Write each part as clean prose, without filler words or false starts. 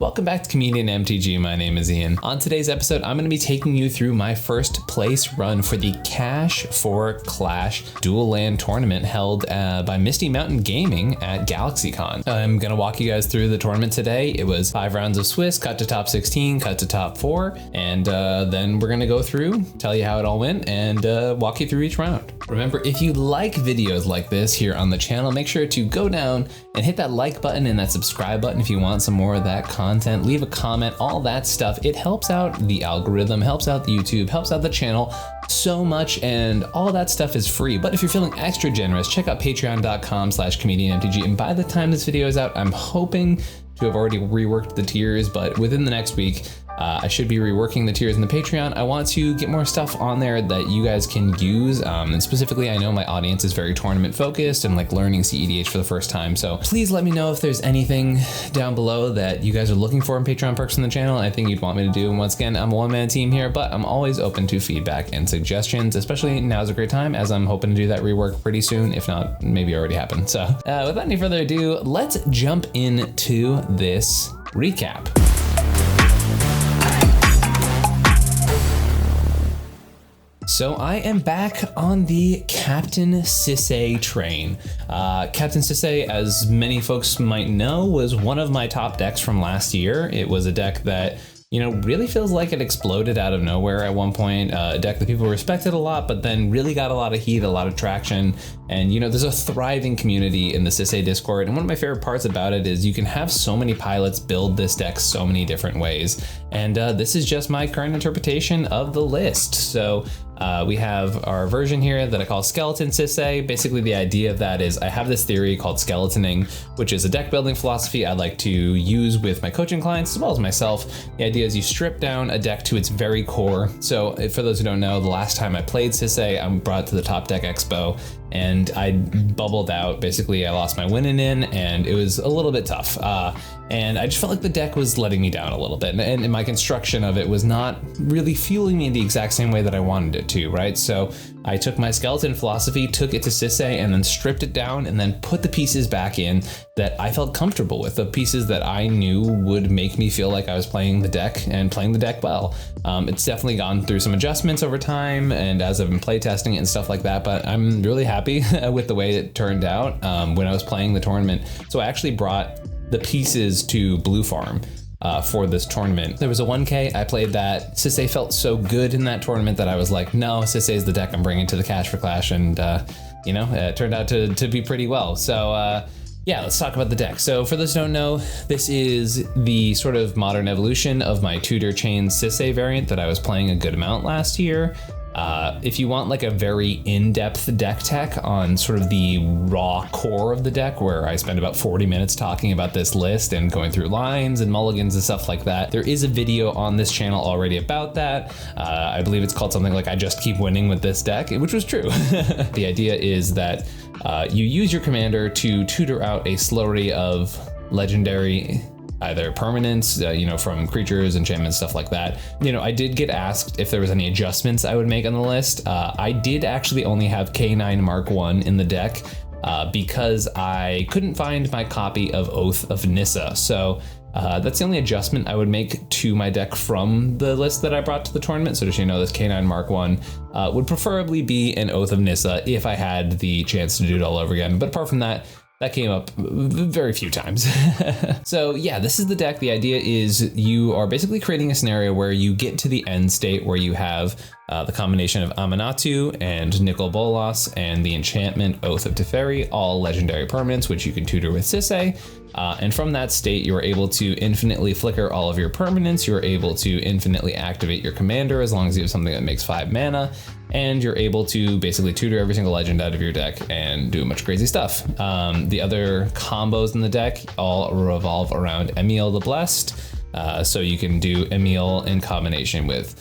Welcome back to Comedian MTG. My name is Ian. On today's episode, I'm going to be taking you through my first place run for the Cash for Clash dual land tournament held by Misty Mountain Gaming at GalaxyCon. I'm going to walk you guys through the tournament today. It was 5 rounds of Swiss, cut to top 16, cut to top 4, and then we're going to go through, tell you how it all went, and walk you through each round. Remember, if you like videos like this here on the channel, make sure to go down and hit that like button and that subscribe button if you want some more of that content. Leave a comment, all that stuff. It helps out the algorithm, helps out the YouTube, helps out the channel so much, and all that stuff is free. But if you're feeling extra generous, check out patreon.com/comedianmtg. And by the time this video is out, I'm hoping to have already reworked the tiers, but within the next week, I should be reworking the tiers in the Patreon. I want to get more stuff on there that you guys can use. And specifically, I know my audience is very tournament focused and like learning cEDH for the first time. So please let me know if there's anything down below that you guys are looking for in Patreon perks in the channel. I think you'd want me to do. And once again, I'm a one-man team here, but I'm always open to feedback and suggestions, especially now's a great time as I'm hoping to do that rework pretty soon. If not, maybe already happened. So without any further ado, let's jump into this recap. So I am back on the Captain Sisay train. Captain Sisay, as many folks might know, was one of my top decks from last year. It was a deck that, you know, really feels like it exploded out of nowhere at one point. A deck that people respected a lot, but then really got a lot of heat, a lot of traction. And, you know, there's a thriving community in the Sisay Discord. And one of my favorite parts about it is you can have so many pilots build this deck so many different ways. And this is just my current interpretation of the list. So we have our version here that I call Skeleton Sisay. Basically, the idea of that is I have this theory called skeletoning, which is a deck building philosophy I like to use with my coaching clients as well as myself. The idea is you strip down a deck to its very core. So for those who don't know, the last time I played Sisay, I'm brought to the Top Deck Expo and I bubbled out. Basically, I lost my winning in and it was a little bit tough. And I just felt like the deck was letting me down a little bit. And my construction of it was not really fueling me the exact same way that I wanted it to, right? So I took my skeleton philosophy, took it to Sisay, and then stripped it down and then put the pieces back in that I felt comfortable with, the pieces that I knew would make me feel like I was playing the deck and playing the deck well. It's definitely gone through some adjustments over time and as I've been playtesting it and stuff like that, but I'm really happy with the way it turned out when I was playing the tournament. So I actually brought the pieces to Blue Farm for this tournament. There was a 1K, I played that. Sisay felt so good in that tournament that I was like, no, Sisay is the deck I'm bringing to the Cash for Clash, and you know, it turned out to be pretty well. So yeah, let's talk about the deck. So for those who don't know, this is the sort of modern evolution of my Tudor Chain Sisay variant that I was playing a good amount last year. If you want like a very in-depth deck tech on sort of the raw core of the deck, where I spend about 40 minutes talking about this list and going through lines and mulligans and stuff like that, there is a video on this channel already about that. I believe it's called something like I Just Keep Winning with This Deck, which was true. The idea is that you use your commander to tutor out a slurry of legendary either permanents, you know, from creatures, enchantments, stuff like that. You know, I did get asked if there was any adjustments I would make on the list. I did actually only have K9 Mark 1 in the deck because I couldn't find my copy of Oath of Nissa. So that's the only adjustment I would make to my deck from the list that I brought to the tournament. So just so you know, this K9 Mark 1 would preferably be an Oath of Nissa if I had the chance to do it all over again. But apart from that, that came up very few times. So yeah, this is the deck. The idea is you are basically creating a scenario where you get to the end state where you have the combination of Amanatu and Nicol Bolas and the enchantment Oath of Teferi, all legendary permanents, which you can tutor with Sisay. And from that state, you're able to infinitely flicker all of your permanents. You're able to infinitely activate your commander as long as you have something that makes 5 mana. And you're able to basically tutor every single legend out of your deck and do a bunch of crazy stuff. The other combos in the deck all revolve around Emil the Blessed. So you can do Emil in combination with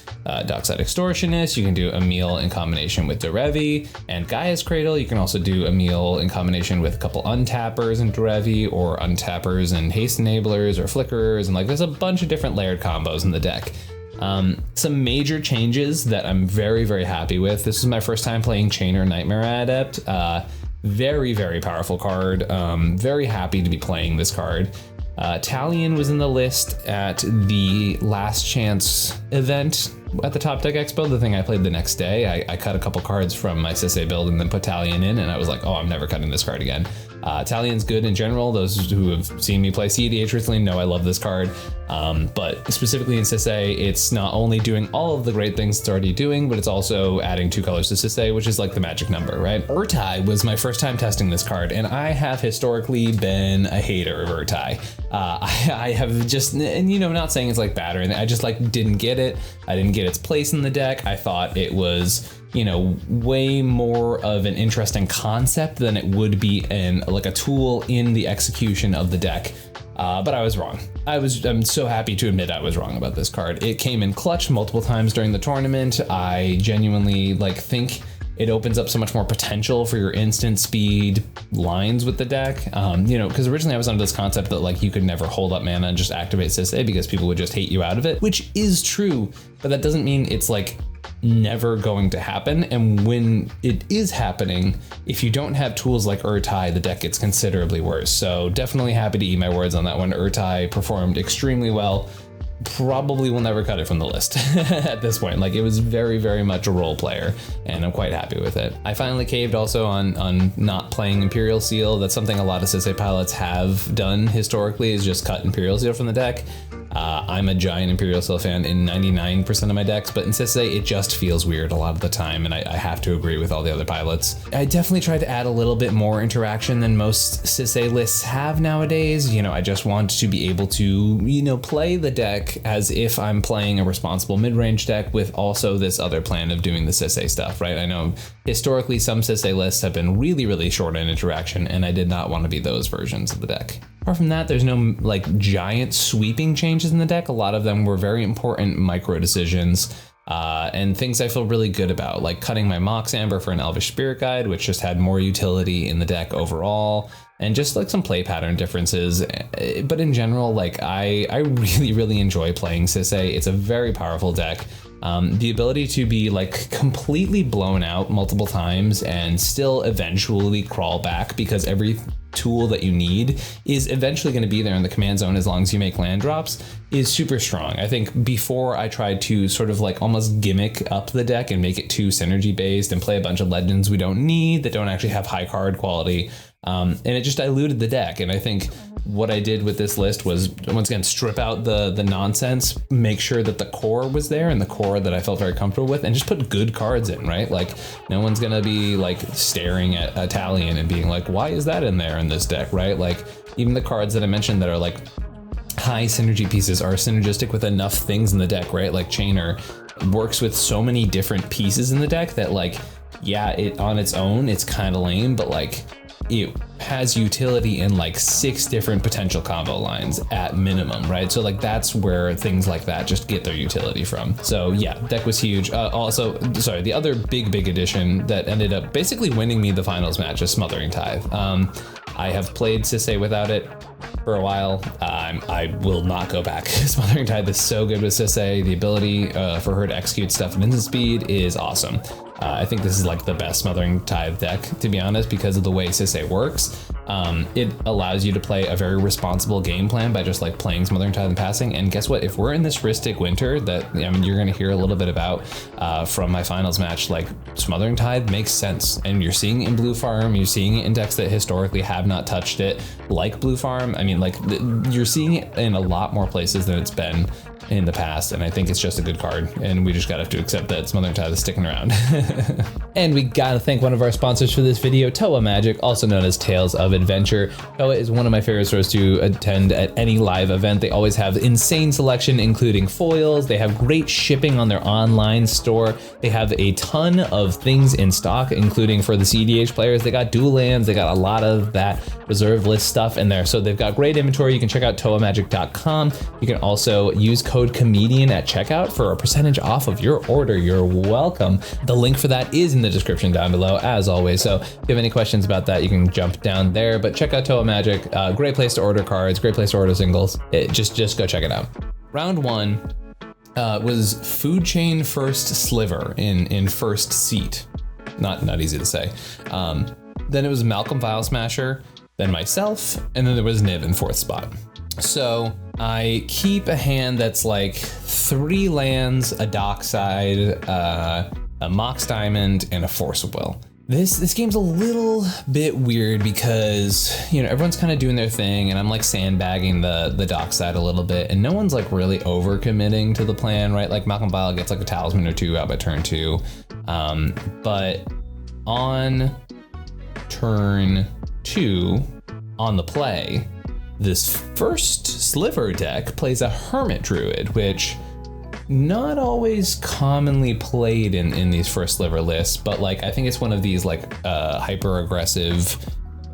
Dockside Extortionist. You can do Emil in combination with Derevi and Gaia's Cradle. You can also do Emil in combination with a couple untappers and Derevi, or untappers and haste enablers or flickerers, and like there's a bunch of different layered combos in the deck. Some major changes that I'm very, very happy with. This is my first time playing Chainer Nightmare Adept. Very, very powerful card. Very happy to be playing this card. Talion was in the list at the Last Chance event at the Top Deck Expo, the thing I played the next day. I cut a couple cards from my Sisay build and then put Talion in, and I was like, oh, I'm never cutting this card again. Talion's good in general. Those who have seen me play cEDH recently know I love this card. But specifically in Sisay, it's not only doing all of the great things it's already doing, but it's also adding 2 colors to Sisay, which is like the magic number, right? Urtai was my first time testing this card, and I have historically been a hater of Urtai. I have just, and you know, not saying it's like bad or anything, I just like didn't get it. I didn't get its place in the deck. I thought it was, you know, way more of an interesting concept than it would be like a tool in the execution of the deck. But I was wrong. I'm so happy to admit I was wrong about this card. It came in clutch multiple times during the tournament. I genuinely think it opens up so much more potential for your instant speed lines with the deck. You know, because originally I was under this concept that like you could never hold up mana and just activate Sisay because people would just hate you out of it, which is true, but that doesn't mean it's like never going to happen. And when it is happening, if you don't have tools like Urtai, the deck gets considerably worse. So definitely happy to eat my words on that one. Urtai performed extremely well. Probably will never cut it from the list at this point. Like, it was very, very much a role player, and I'm quite happy with it. I finally caved also on not playing Imperial Seal. That's something a lot of Sisay pilots have done historically, is just cut Imperial Seal from the deck. I'm a giant Imperial Seal fan in 99% of my decks, but in Sisay, it just feels weird a lot of the time, and I have to agree with all the other pilots. I definitely tried to add a little bit more interaction than most Sisay lists have nowadays. You know, I just want to be able to, you know, play the deck as if I'm playing a responsible mid-range deck with also this other plan of doing the Sisay stuff, right? I know historically some Sisay lists have been really, really short in interaction, and I did not want to be those versions of the deck. Apart from that, there's no like giant sweeping changes in the deck. A lot of them were very important micro decisions and things I feel really good about, like cutting my Mox Amber for an Elvish Spirit Guide, which just had more utility in the deck overall, and just like some play pattern differences. But in general, like I really, really enjoy playing Sisay. It's a very powerful deck. The ability to be like completely blown out multiple times and still eventually crawl back, because every tool that you need is eventually going to be there in the command zone as long as you make land drops, is super strong. I think before I tried to sort of like almost gimmick up the deck and make it too synergy based and play a bunch of legends we don't need that don't actually have high card quality, and it just diluted the deck. And I think what I did with this list was, once again, strip out the nonsense, make sure that the core was there, and the core that I felt very comfortable with, and just put good cards in, right? Like, no one's gonna be like staring at Talion and being like, why is that in there in this deck, right? Like, even the cards that I mentioned that are like high synergy pieces are synergistic with enough things in the deck, right? Like Chainer works with so many different pieces in the deck that, like, yeah, it on its own, it's kind of lame, but like, it has utility in like 6 different potential combo lines at minimum, right? So like, that's where things like that just get their utility from. So yeah, deck was huge. Also, sorry, the other big addition that ended up basically winning me the finals match is Smothering Tithe. I have played Sisay without it for a while. I will not go back. Smothering Tithe is so good with Sisay. The ability for her to execute stuff in instant speed is awesome. I think this is like the best Smothering Tithe deck, to be honest, because of the way Sisay works. It allows you to play a very responsible game plan by just like playing Smothering Tithe and passing. And guess what? If we're in this Rhystic winter that, I mean, you're going to hear a little bit about from my finals match, like, Smothering Tithe makes sense. And you're seeing it in Blue Farm, you're seeing it in decks that historically have not touched it, like Blue Farm. I mean, like, you're seeing it in a lot more places than it's been in the past, and I think it's just a good card, and we just gotta have to accept that Smothering Tithe is sticking around. And we gotta thank one of our sponsors for this video, Toa Magic, also known as Tales of Adventure. Toa is one of my favorite stores to attend at any live event. They always have insane selection, including foils. They have great shipping on their online store. They have a ton of things in stock, including for the cEDH players. They got dual lands, they got a lot of that reserve list stuff in there. So they've got great inventory. You can check out toamagic.com. You can also use code comedian at checkout for a percentage off of your order. You're welcome. The link for that is in the description down below, as always. So if you have any questions about that, you can jump down there. But check out Toa Magic. Great place to order cards, great place to order singles. Just go check it out. Round 1 was Food Chain First Sliver in first seat. Not easy to say. Then it was Malcolm File Smasher, then myself, and then there was Nib in 4th spot. So I keep a hand that's like 3 lands, a dockside, a Mox Diamond, and a Force of Will. This game's a little bit weird because, you know, everyone's kind of doing their thing and I'm like sandbagging the dockside a little bit and no one's like really over committing to the plan, right? Like Malcolm Vile gets like a talisman or 2 out by turn 2. But on turn 2 on the play, this first sliver deck plays a Hermit Druid, which not always commonly played in these first sliver lists, but like I think it's one of these like hyper aggressive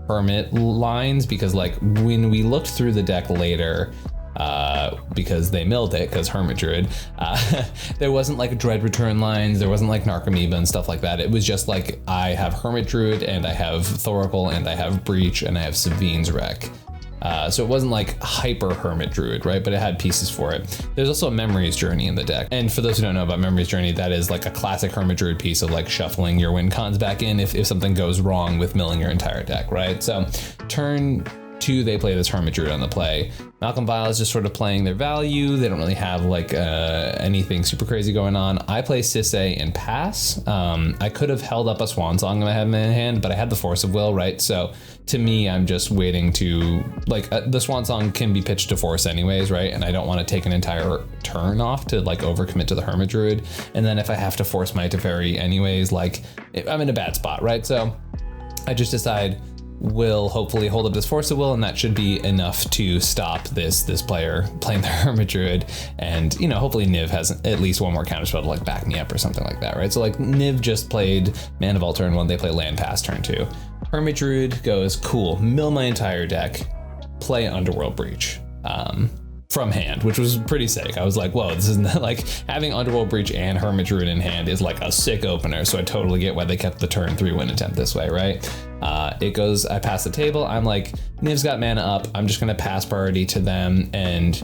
hermit lines because like when we looked through the deck later, because they milled it because Hermit Druid, there wasn't like Dread Return lines, there wasn't like Narcomoeba and stuff like that. It was just like I have Hermit Druid and I have Thoracle and I have Breach and I have Savine's Wreck. So it wasn't like hyper Hermit Druid, right? But it had pieces for it. There's also a Memory's Journey in the deck. And for those who don't know about Memory's Journey, that is like a classic Hermit Druid piece of like shuffling your win cons back in if something goes wrong with milling your entire deck, right? So turn 2, they play this Hermit Druid on the play. Malcolm Vile is just sort of playing their value. They don't really have like anything super crazy going on. I play Sisay and pass. I could have held up a Swan Song that I had in my hand, but I had the Force of Will, right? So to me, I'm just waiting to like the Swan Song can be pitched to force anyways, right? And I don't want to take an entire turn off to like overcommit to the Hermit Druid. And then if I have to force my Teferi anyways, like I'm in a bad spot, right? So I just decide will hopefully hold up this Force of Will, and that should be enough to stop this player playing the Hermit Druid. And, you know, hopefully Niv has at least one more counterspell to like back me up or something like that, right? So like Niv just played Man of All turn 1, they play Land Pass turn 2. Hermit Druid goes, cool, mill my entire deck, play Underworld Breach. From hand, which was pretty sick. I was like, whoa, this is not like having Underworld Breach and Hermit Druid in hand is like a sick opener. So I totally get why they kept the turn 3 win attempt this way, right? It goes, I pass the table. I'm like, Niv's got mana up. I'm just gonna pass priority to them and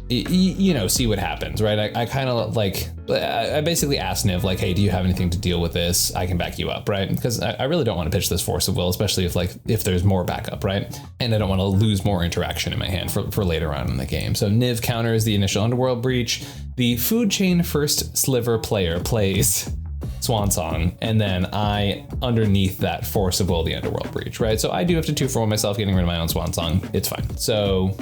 you know, see what happens, right? I kind of like, I basically asked Niv like, hey, do you have anything to deal with this? I can back you up, right? Because I really don't want to pitch this Force of Will, especially if there's more backup, right? And I don't want to lose more interaction in my hand for later on in the game. So Niv counters the initial Underworld Breach. The Food Chain first sliver player plays Swan Song, and then I, underneath that, Force of Will the Underworld Breach, right? So I do have to 2-for-1 myself getting rid of my own Swan Song. It's fine. So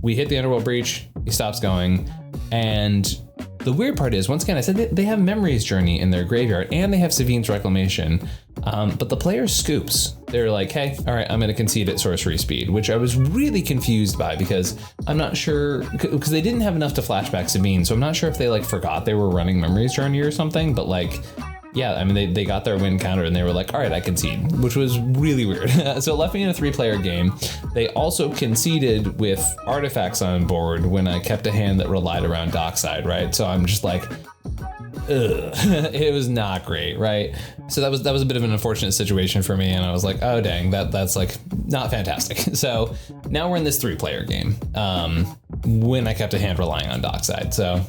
we hit the Underworld Breach, he stops going, and the weird part is, once again, I said they have Memory's Journey in their graveyard, and they have Savine's Reclamation, but the player scoops. They're like, hey, all right, I'm gonna concede at sorcery speed, which I was really confused by because I'm not sure, because they didn't have enough to flashback Savine, so I'm not sure if they like forgot they were running Memory's Journey or something, but like, yeah, I mean, they got their win counter and they were like, all right, I concede, which was really weird. So it left me in a 3-player game. They also conceded with artifacts on board when I kept a hand that relied around dockside, right? So I'm just like, ugh, it was not great, right? So that was a bit of an unfortunate situation for me, and I was like, oh dang, that's like not fantastic. So now we're in this 3-player game when I kept a hand relying on dockside. So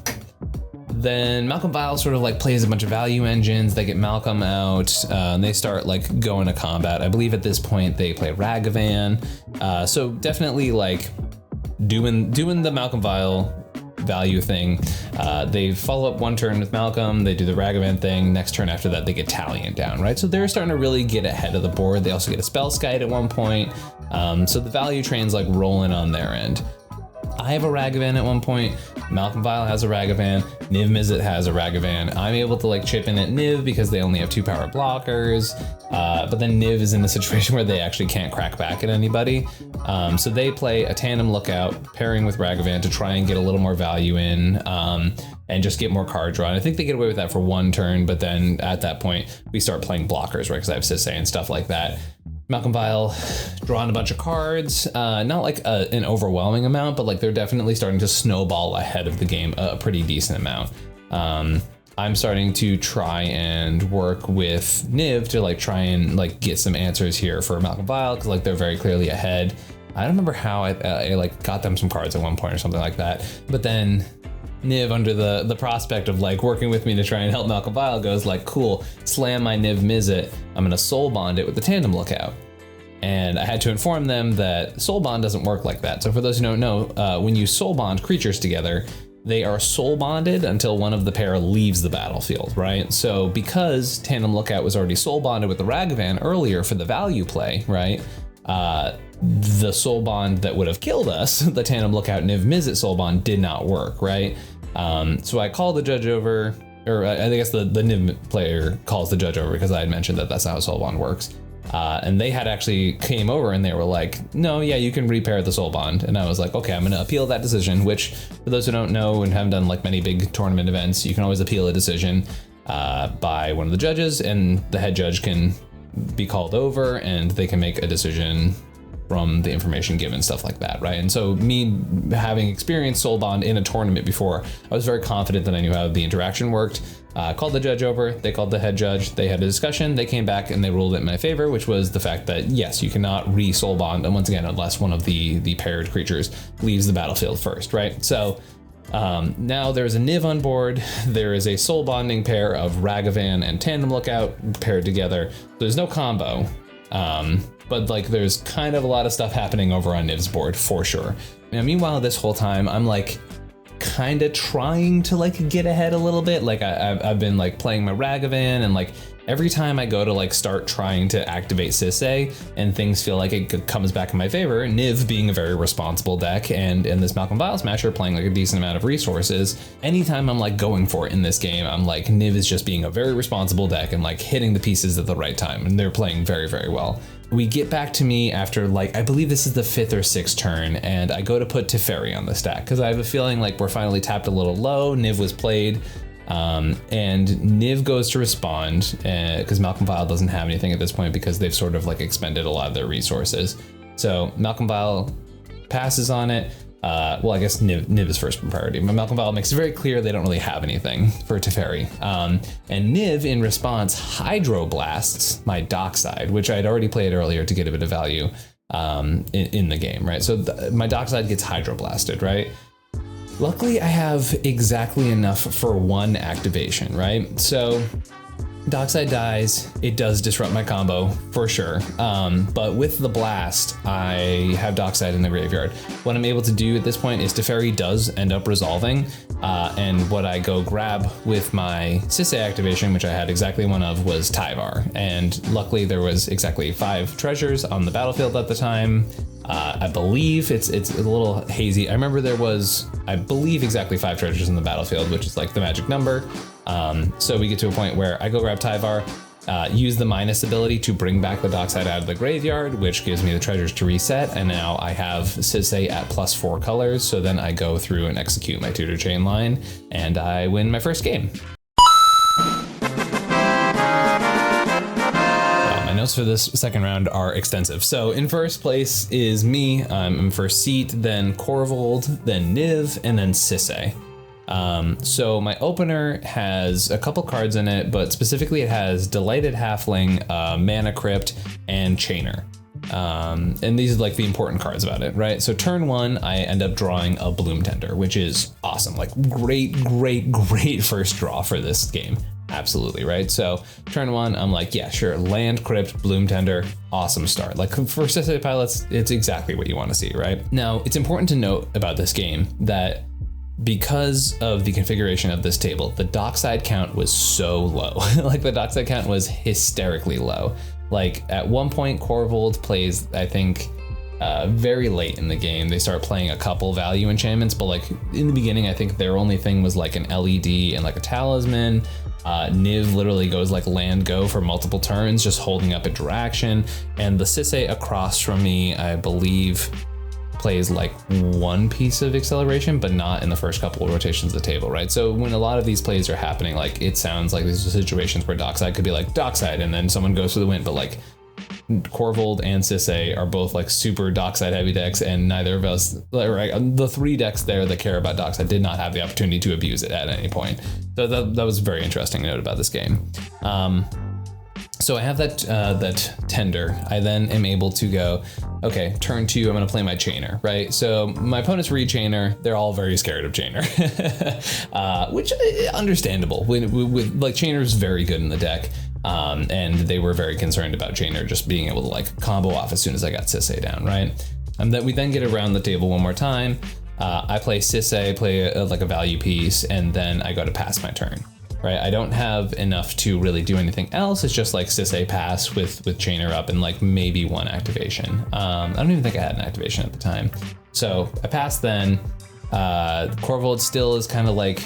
then Malcolm Vile sort of like plays a bunch of value engines. They get Malcolm out, and they start like going to combat. I believe at this point they play Ragavan. So definitely like doing the Malcolm Vile value thing. They follow up one turn with Malcolm, they do the Ragavan thing. Next turn after that, they get Talion down, right? So they're starting to really get ahead of the board. They also get a Spell Skite at one point. So the value train's like rolling on their end. I have a Ragavan at one point. Malcolm Vile has a Ragavan. Niv Mizzet has a Ragavan. I'm able to like chip in at Niv because they only have 2 power blockers. But then Niv is in a situation where they actually can't crack back at anybody. So they play a tandem lookout pairing with Ragavan to try and get a little more value in and just get more card draw. And I think they get away with that for 1 turn, but then at that point we start playing blockers, right? Because I have Sisay and stuff like that. Malcolm Vile drawing a bunch of cards, not like an overwhelming amount, but like they're definitely starting to snowball ahead of the game a pretty decent amount. I'm starting to try and work with Niv to like try and like get some answers here for Malcolm Vile, because like they're very clearly ahead. I don't remember how I like got them some cards at one point or something like that, but then Niv, under the prospect of like working with me to try and help Malcolm Vile, goes like, cool, slam my Niv Mizzet, I'm gonna soul bond it with the tandem lookout. And I had to inform them that soul bond doesn't work like that. So for those who don't know, when you soul bond creatures together, they are soul bonded until one of the pair leaves the battlefield, right? So because Tandem Lookout was already soul bonded with the Ragavan earlier for the value play, right? The soul bond that would have killed us, the Tandem Lookout Niv Mizzet soul bond, did not work, right? So I called the judge over, or I guess the Niv player calls the judge over because I had mentioned that that's how soul bond works. And they had actually came over and they were like, no, yeah, you can repair the soul bond. And I was like, okay, I'm going to appeal that decision, which for those who don't know and haven't done like many big tournament events, you can always appeal a decision by one of the judges, and the head judge can be called over and they can make a decision from the information given, stuff like that, right? And so me having experienced soul bond in a tournament before, I was very confident that I knew how the interaction worked. Called the judge over, they called the head judge, they had a discussion, they came back and they ruled it in my favor, which was the fact that yes, you cannot re-soul bond, and once again, unless one of the paired creatures leaves the battlefield first, right? So now there's a Niv on board, there is a soul bonding pair of Ragavan and Tandem Lookout paired together. There's no combo, but like there's kind of a lot of stuff happening over on Niv's board for sure. Now, meanwhile, this whole time I'm like kind of trying to like get ahead a little bit. Like I've been like playing my Ragavan, and like every time I go to like start trying to activate Sisay and things feel like it comes back in my favor, Niv being a very responsible deck and this Malcolm Vile Smasher playing like a decent amount of resources, anytime I'm like going for it in this game, I'm like, Niv is just being a very responsible deck and like hitting the pieces at the right time, and they're playing very, very well. We get back to me after like, I believe this is the 5th or 6th turn, and I go to put Teferi on the stack because I have a feeling like we're finally tapped a little low. Niv was played, and Niv goes to respond because Malcolm Vile doesn't have anything at this point because they've sort of like expended a lot of their resources. So Malcolm Vile passes on it. Well, I guess Niv is first priority, but Malcolm Vile makes it very clear they don't really have anything for Teferi. And Niv, in response, hydroblasts my Dockside, which I'd already played earlier to get a bit of value in the game, right? So my Dockside gets hydroblasted, right? Luckily, I have exactly enough for one activation, right? So Dockside dies, it does disrupt my combo for sure. But with the blast, I have Dockside in the graveyard. What I'm able to do at this point is Teferi does end up resolving. And what I go grab with my Sisay activation, which I had exactly one of, was Tyvar. And luckily there was exactly 5 treasures on the battlefield at the time. I believe it's a little hazy. I remember there was, I believe, exactly 5 treasures in the battlefield, which is like the magic number. So we get to a point where I go grab Tyvar, use the minus ability to bring back the Dockside out of the graveyard, which gives me the treasures to reset. And now I have Sisay at +4 colors. So then I go through and execute my tutor chain line and I win my first game. Notes for this second round are extensive. So in first place is me. I'm in first seat, then Corvold, then Niv, and then Sisay. So my opener has a couple cards in it, but specifically it has Delighted Halfling, Mana Crypt, and Chainer. And these are like the important cards about it, right? So turn 1, I end up drawing a Bloom Tender, which is awesome. Like great first draw for this game. Absolutely, right? So turn 1, I'm like, yeah, sure, Land, Crypt, Bloom Tender, awesome start. Like for Sisay pilots, it's exactly what you want to see, right? Now, it's important to note about this game that because of the configuration of this table, the Dockside count was so low. Like the Dockside count was hysterically low. Like at one point, Corvold plays, I think, very late in the game. They start playing a couple value enchantments, but like in the beginning, I think their only thing was like an LED and like a talisman. Niv literally goes like land go for multiple turns, just holding up interaction. And the Sisay across from me, I believe, plays like 1 piece of acceleration, but not in the first couple of rotations of the table, right? So when a lot of these plays are happening, like it sounds like these are situations where Dockside could be like Dockside and then someone goes for the win, but like Corvold and Sisay are both like super Dockside heavy decks, and neither of us, right, the 3 decks there that care about Dockside did not have the opportunity to abuse it at any point. So that was a very interesting note about this game. So I have that tender. I then am able to go, okay, turn 2, I'm gonna play my Chainer, right? So my opponents read Chainer, they're all very scared of Chainer, which understandable. With like Chainer is very good in the deck. And they were very concerned about Chainer just being able to like combo off as soon as I got Sisay down, right? And then we then get around the table one more time. I play Sisay, play like a value piece, and then I go to pass my turn, right? I don't have enough to really do anything else. It's just like Sisay pass with Chainer up and like maybe one activation. I don't even think I had an activation at the time. So I pass then. Corvold still is kind of like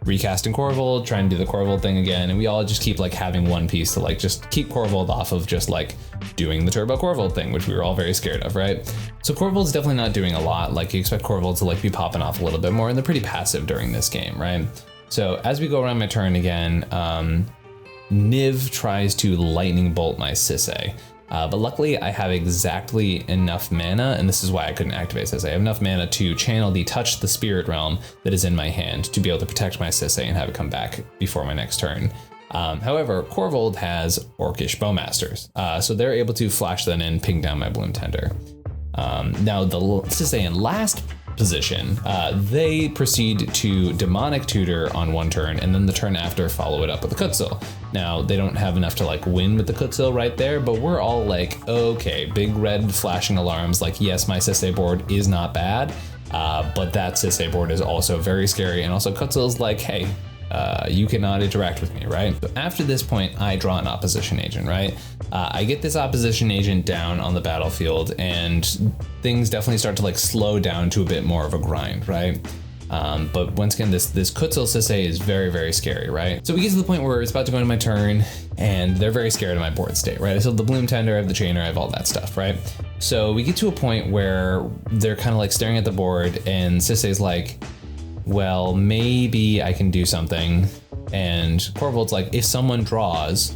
recasting Corvold, trying to do the Corvold thing again, and we all just keep like having one piece to like just keep Corvold off of just like doing the Turbo Corvold thing, which we were all very scared of, right? So Corvold's definitely not doing a lot. Like you expect Corvold to like be popping off a little bit more, and they're pretty passive during this game, right? So as we go around my turn again, Niv tries to lightning bolt my Sisay. But luckily I have exactly enough mana, and this is why I couldn't activate Sisay. I have enough mana to channel the Touch the Spirit Realm that is in my hand to be able to protect my Sisay and have it come back before my next turn. However, Corvold has Orcish Bowmasters, so they're able to flash that in, ping down my Bloom Tender. Now the Sisay in last position, they proceed to Demonic Tutor on one turn, and then the turn after follow it up with a Kutzil. Now they don't have enough to like win with the Kutzil right there, but we're all like, okay, big red flashing alarms, like yes, my Sisay board is not bad, but that Sisay board is also very scary, and also Kutzil's like, hey, you cannot interact with me, right? So after this point, I draw an opposition agent, right? I get this opposition agent down on the battlefield, and things definitely start to like slow down to a bit more of a grind, right? But once again, this Kutzil Sisay is very, very scary, right? So we get to the point where it's about to go into my turn, and they're very scared of my board state, right? I still have the Bloom Tender, I have the Chainer, I have all that stuff, right? So we get to a point where they're kind of like staring at the board, and Sisay's like, well, maybe I can do something. And Corvold's like, if someone draws,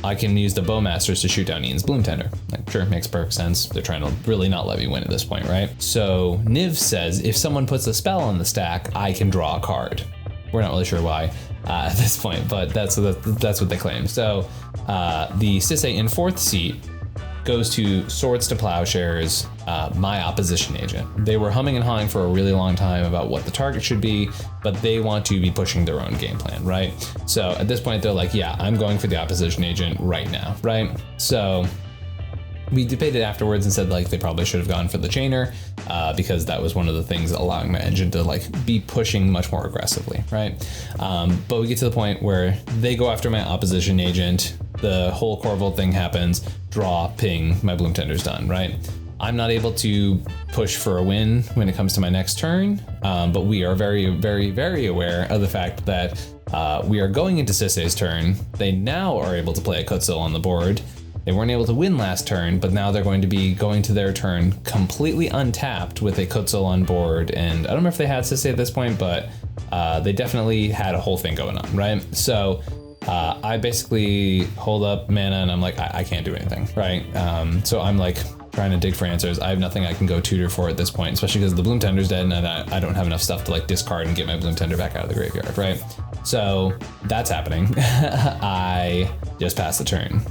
I can use the Bowmasters to shoot down Ian's Bloom Tender. Like, sure, makes perfect sense. They're trying to really not let me win at this point, right? So Niv says, if someone puts a spell on the stack, I can draw a card. We're not really sure why at this point, but that's what they claim. So the Sisay in fourth seat goes to Swords to Plowshares, my opposition agent. They were humming and hawing for a really long time about what the target should be, but they want to be pushing their own game plan, right? So at this point, they're like, yeah, I'm going for the opposition agent right now, right? So we debated afterwards and said like they probably should have gone for the Chainer, because that was one of the things allowing my engine to like be pushing much more aggressively, right? But we get to the point where they go after my opposition agent, the whole Corvold thing happens, draw, ping, my Bloom Tender's done, right? I'm not able to push for a win when it comes to my next turn, but we are very, very, very aware of the fact that we are going into Sisay's turn. They now are able to play a Kutzil on the board. They weren't able to win last turn, but now they're going to be going to their turn completely untapped with a Kutzil on board. And I don't remember if they had Sisay at this point, but they definitely had a whole thing going on, right? So I basically hold up mana and I'm like, I can't do anything, right? So I'm like trying to dig for answers. I have nothing I can go tutor for at this point, especially because the Bloom Tender's dead and I don't have enough stuff to like discard and get my Bloom Tender back out of the graveyard, right? So that's happening. I just passed the turn.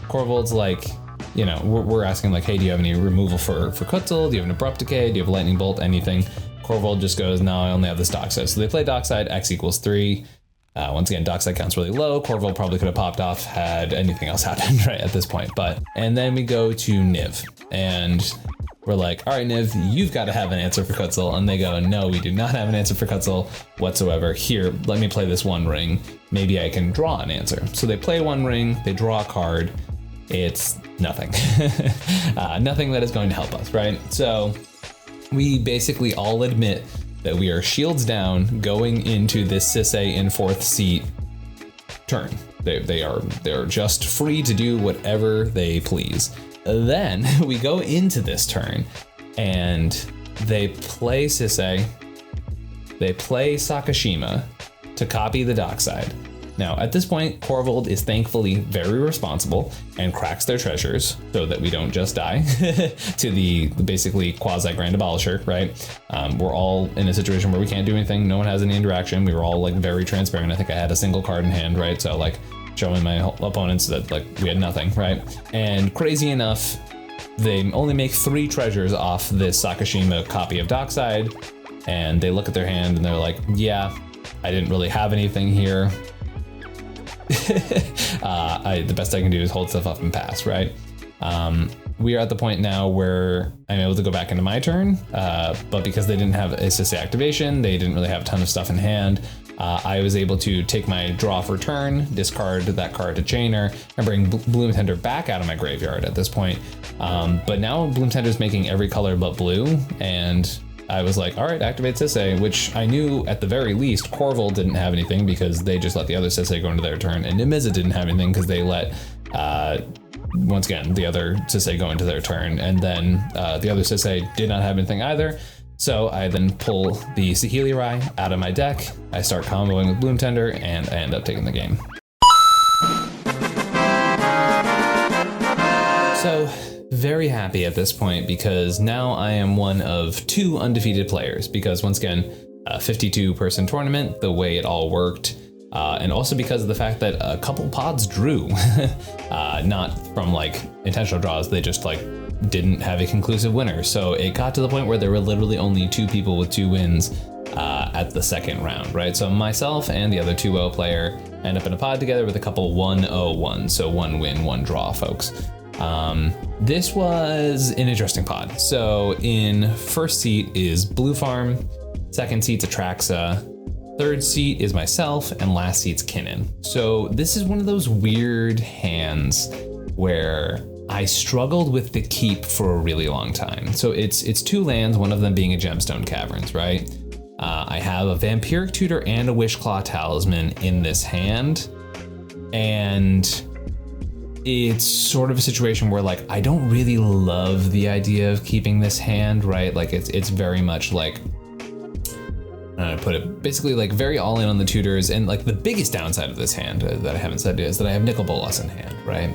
Corvold's like, you know, we're asking like, hey, do you have any removal for Kutzil? Do you have an Abrupt Decay? Do you have Lightning Bolt? Anything? Corvold just goes, no, I only have this Dockside. So they play Dockside, X equals 3. Once again, Dockside counts really low. Corvold probably could have popped off had anything else happened right at this point. And then we go to Niv and we're like, all right, Niv, you've got to have an answer for Kutzil. And they go, no, we do not have an answer for Kutzil whatsoever. Here, let me play this one ring. Maybe I can draw an answer. So they play one ring, they draw a card. It's nothing. Nothing that is going to help us, right? So we basically all admit that we are shields down going into this Sisay in fourth seat turn. They're just free to do whatever they please. Then we go into this turn and they play Sisay, they play Sakashima to copy the Dockside. Now, at this point, Corvold is thankfully very responsible and cracks their treasures so that we don't just die to the basically quasi-Grand Abolisher, right? We're all in a situation where we can't do anything. No one has any interaction. We were all like very transparent. I think I had a single card in hand, right? So like showing my opponents that like we had nothing, right? And crazy enough, they only make 3 treasures off this Sakashima copy of Dockside. And they look at their hand and they're like, yeah, I didn't really have anything here. The best I can do is hold stuff up and pass, right? We are at the point now where I'm able to go back into my turn, but because they didn't have a Sisay activation, they didn't really have a ton of stuff in hand. I was able to take my draw for turn, discard that card to Chainer, and bring Bloom Tender back out of my graveyard at this point. But now Bloom Tender is making every color but blue, and I was like, all right, activate Sisay, which I knew at the very least Corval didn't have anything because they just let the other Sisay go into their turn, and Nimiza didn't have anything because they let, once again, the other Sisay go into their turn, and then the other Sisay did not have anything either. So I then pull the cEDH out of my deck, I start comboing with Bloom Tender, and I end up taking the game. So very happy at this point because now I am one of 2 undefeated players because once again, a 52 person tournament, the way it all worked, and also because of the fact that a couple pods drew, not from like intentional draws, they just like didn't have a conclusive winner. So it got to the point where there were literally only 2 people with 2 wins at the second round, right? So myself and the other 2-0 player end up in a pod together with a couple 1-0-1, so 1 win, 1 draw, folks. This was an interesting pod. So in first seat is Blue Farm, second seat's Atraxa, third seat is myself, and last seat's Kinnan. So this is one of those weird hands where I struggled with the keep for a really long time. So it's 2 lands, one of them being a Gemstone Caverns, right? I have a Vampiric Tutor and a Wishclaw Talisman in this hand, and it's sort of a situation where like I don't really love the idea of keeping this hand, right? Like it's very much like, I put it basically like very all in on the tutors, and like the biggest downside of this hand that I haven't said is that I have Nicol Bolas in hand, right?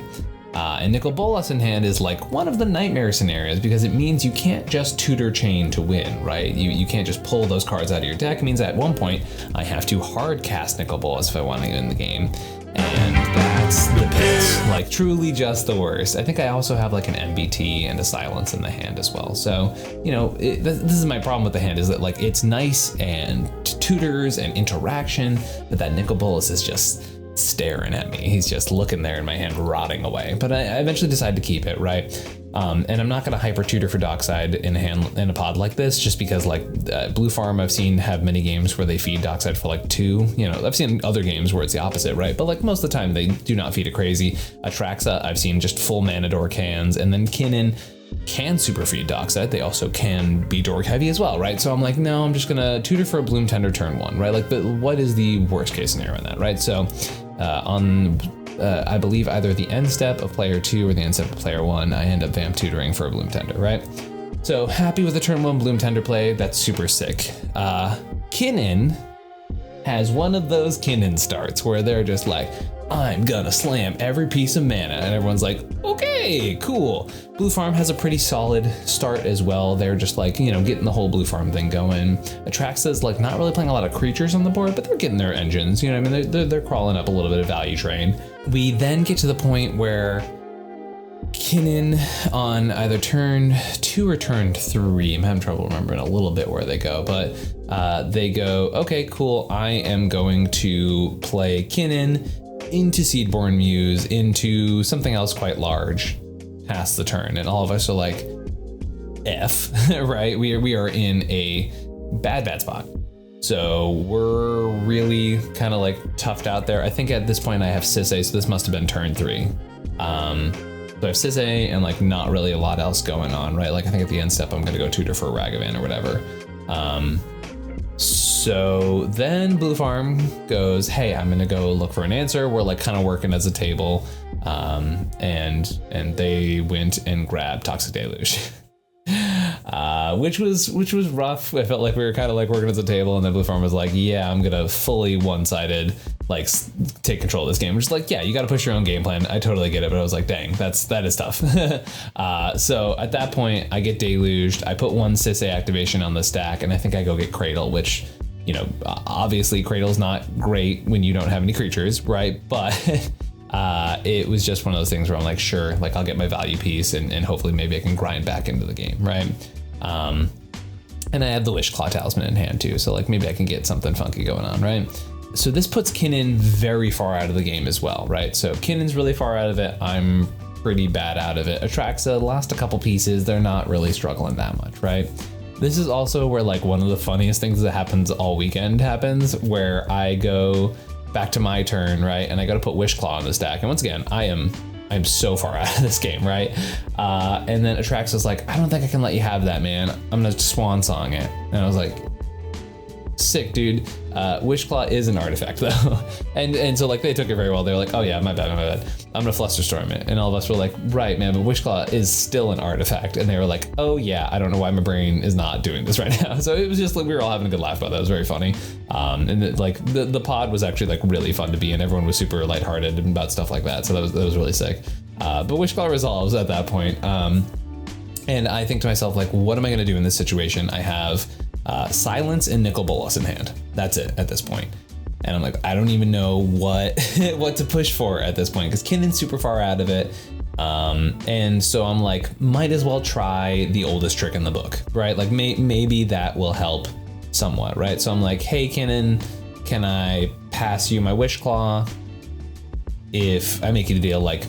And Nicol Bolas in hand is like one of the nightmare scenarios because it means you can't just tutor chain to win, right? You can't just pull those cards out of your deck. It means at one point I have to hard cast Nicol Bolas if I want to win the game. And that's the pit, like truly just the worst. I think I also have like an MBT and a Silence in the hand as well. So, you know, this is my problem with the hand is that like it's nice and tutors and interaction, but that Nicol Bolas is just staring at me. He's just looking there in my hand, rotting away. But I eventually decided to keep it, right? And I'm not going to hyper tutor for Dockside in a pod like this, just because like Blue Farm I've seen have many games where they feed Dockside for like 2. You know, I've seen other games where it's the opposite, right? But like most of the time they do not feed it crazy. Atraxa I've seen just full mana dork hands, and then Kinnan can super feed Dockside. They also can be dork heavy as well, right? So I'm like, no, I'm just gonna tutor for a Bloom Tender turn 1, right? Like, what is the worst case scenario in that, right? So I believe either the end step of player 2 or the end step of player 1, I end up vamp tutoring for a Bloom Tender, right? So happy with the turn 1 Bloom Tender play. That's super sick. Kinnan has one of those Kinnan starts where they're just like, I'm gonna slam every piece of mana, and everyone's like, okay, cool. Blue Farm has a pretty solid start as well. They're just like, you know, getting the whole Blue Farm thing going. Atraxa's like not really playing a lot of creatures on the board, but they're getting their engines, you know what I mean? They're crawling up a little bit of value train. We then get to the point where Kinnan on either turn 2 or turn 3, I'm having trouble remembering a little bit where they go, but they go, okay, cool, I am going to play Kinnan into Seedborn Muse, into something else quite large, past the turn, and all of us are like, F, right? We are in a bad spot. So we're really kind of like toughed out there. I think at this point I have Sisay, so this must have been turn 3. So I have Sisay and like not really a lot else going on, right? Like I think at the end step I'm gonna go tutor for a Ragavan or whatever. So then Blue Farm goes, hey, I'm gonna go look for an answer. We're like kind of working as a table, and they went and grabbed Toxic Deluge, which was rough. I felt like we were kind of like working as a table, and then Blue Farm was like, yeah, I'm gonna fully one-sided like take control of this game. Which is like, yeah, you got to push your own game plan. I totally get it, but I was like, dang, that is tough. So at that point, I get deluged. I put 1 Sisay activation on the stack, and I think I go get Cradle, which, you know, obviously Cradle's not great when you don't have any creatures, right? But it was just one of those things where I'm like, sure, like I'll get my value piece, and hopefully maybe I can grind back into the game, right? And I have the Wishclaw Talisman in hand too, so like maybe I can get something funky going on, right? So this puts Kinnan very far out of the game as well, right? So Kinnan's really far out of it. I'm pretty bad out of it. Atraxa lost a couple pieces. They're not really struggling that much, right? This is also where like one of the funniest things that happens all weekend happens, where I go back to my turn, right? And I got to put Wish Claw on this deck. And once again, I'm so far out of this game, right? And then Atraxa's like, I don't think I can let you have that, man. I'm gonna swan song it. And I was like, sick, dude. Wish Claw is an artifact though. and so like they took it very well. They were like, oh yeah, my bad. I'm gonna Flusterstorm it. And all of us were like, right, man, but Wish Claw is still an artifact. And they were like, oh yeah, I don't know why my brain is not doing this right now. So it was just like, we were all having a good laugh about that. It was very funny. And the pod was actually like really fun to be in. Everyone was super lighthearted about stuff like that. So that was really sick. But Wish Claw resolves at that point. And I think to myself, like, what am I gonna do in this situation? I have Silence and Nicol Bolas in hand. That's it at this point. And I'm like, I don't even know what what to push for at this point, because Kinnan's super far out of it. And so I'm like, might as well try the oldest trick in the book, right? Like maybe that will help somewhat, right? So I'm like, hey, Kinnan, can I pass you my Wish Claw? If I make you the deal, like,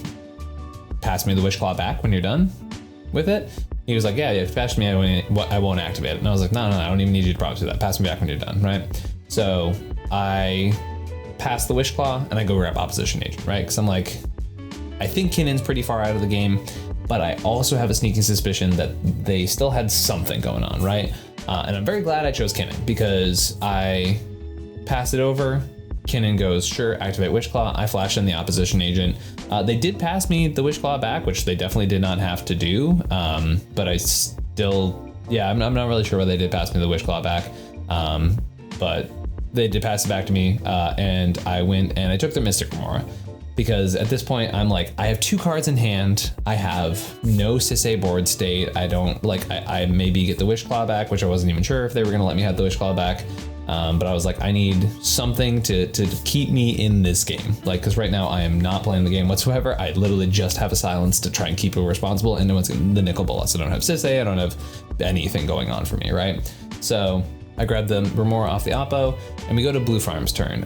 pass me the Wish Claw back when you're done with it. He was like, yeah, if you pass me, I won't activate it. And I was like, no, I don't even need you to promise me that. Pass me back when you're done, right? So I pass the Wish Claw and I go grab Opposition Agent, right? Because I'm like, I think Kinnan's pretty far out of the game, but I also have a sneaking suspicion that they still had something going on, right? And I'm very glad I chose Kinnan, because I pass it over. Kinnan goes, sure, activate Wish Claw. I flash in the Opposition Agent. They did pass me the Wish Claw back, which they definitely did not have to do. But I still, yeah, I'm not really sure why they did pass me the Wish Claw back. But they did pass it back to me. And I went and I took the Mystic Remora, because at this point I'm like, I have 2 cards in hand. I have no Sisay board state. I don't like, I maybe get the Wish Claw back, which I wasn't even sure if they were gonna let me have the Wish Claw back. But I was like, I need something to keep me in this game. Like, because right now I am not playing the game whatsoever. I literally just have a Silence to try and keep it responsible. And no one's the Nicol Bolas. I don't have Sisay. I don't have anything going on for me, right? So I grabbed the Remora off the Oppo and we go to Blue Farm's turn.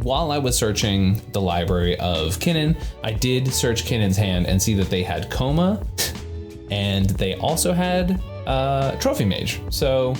While I was searching the library of Kinnan, I did search Kinnan's hand and see that they had Coma and they also had Trophy Mage. So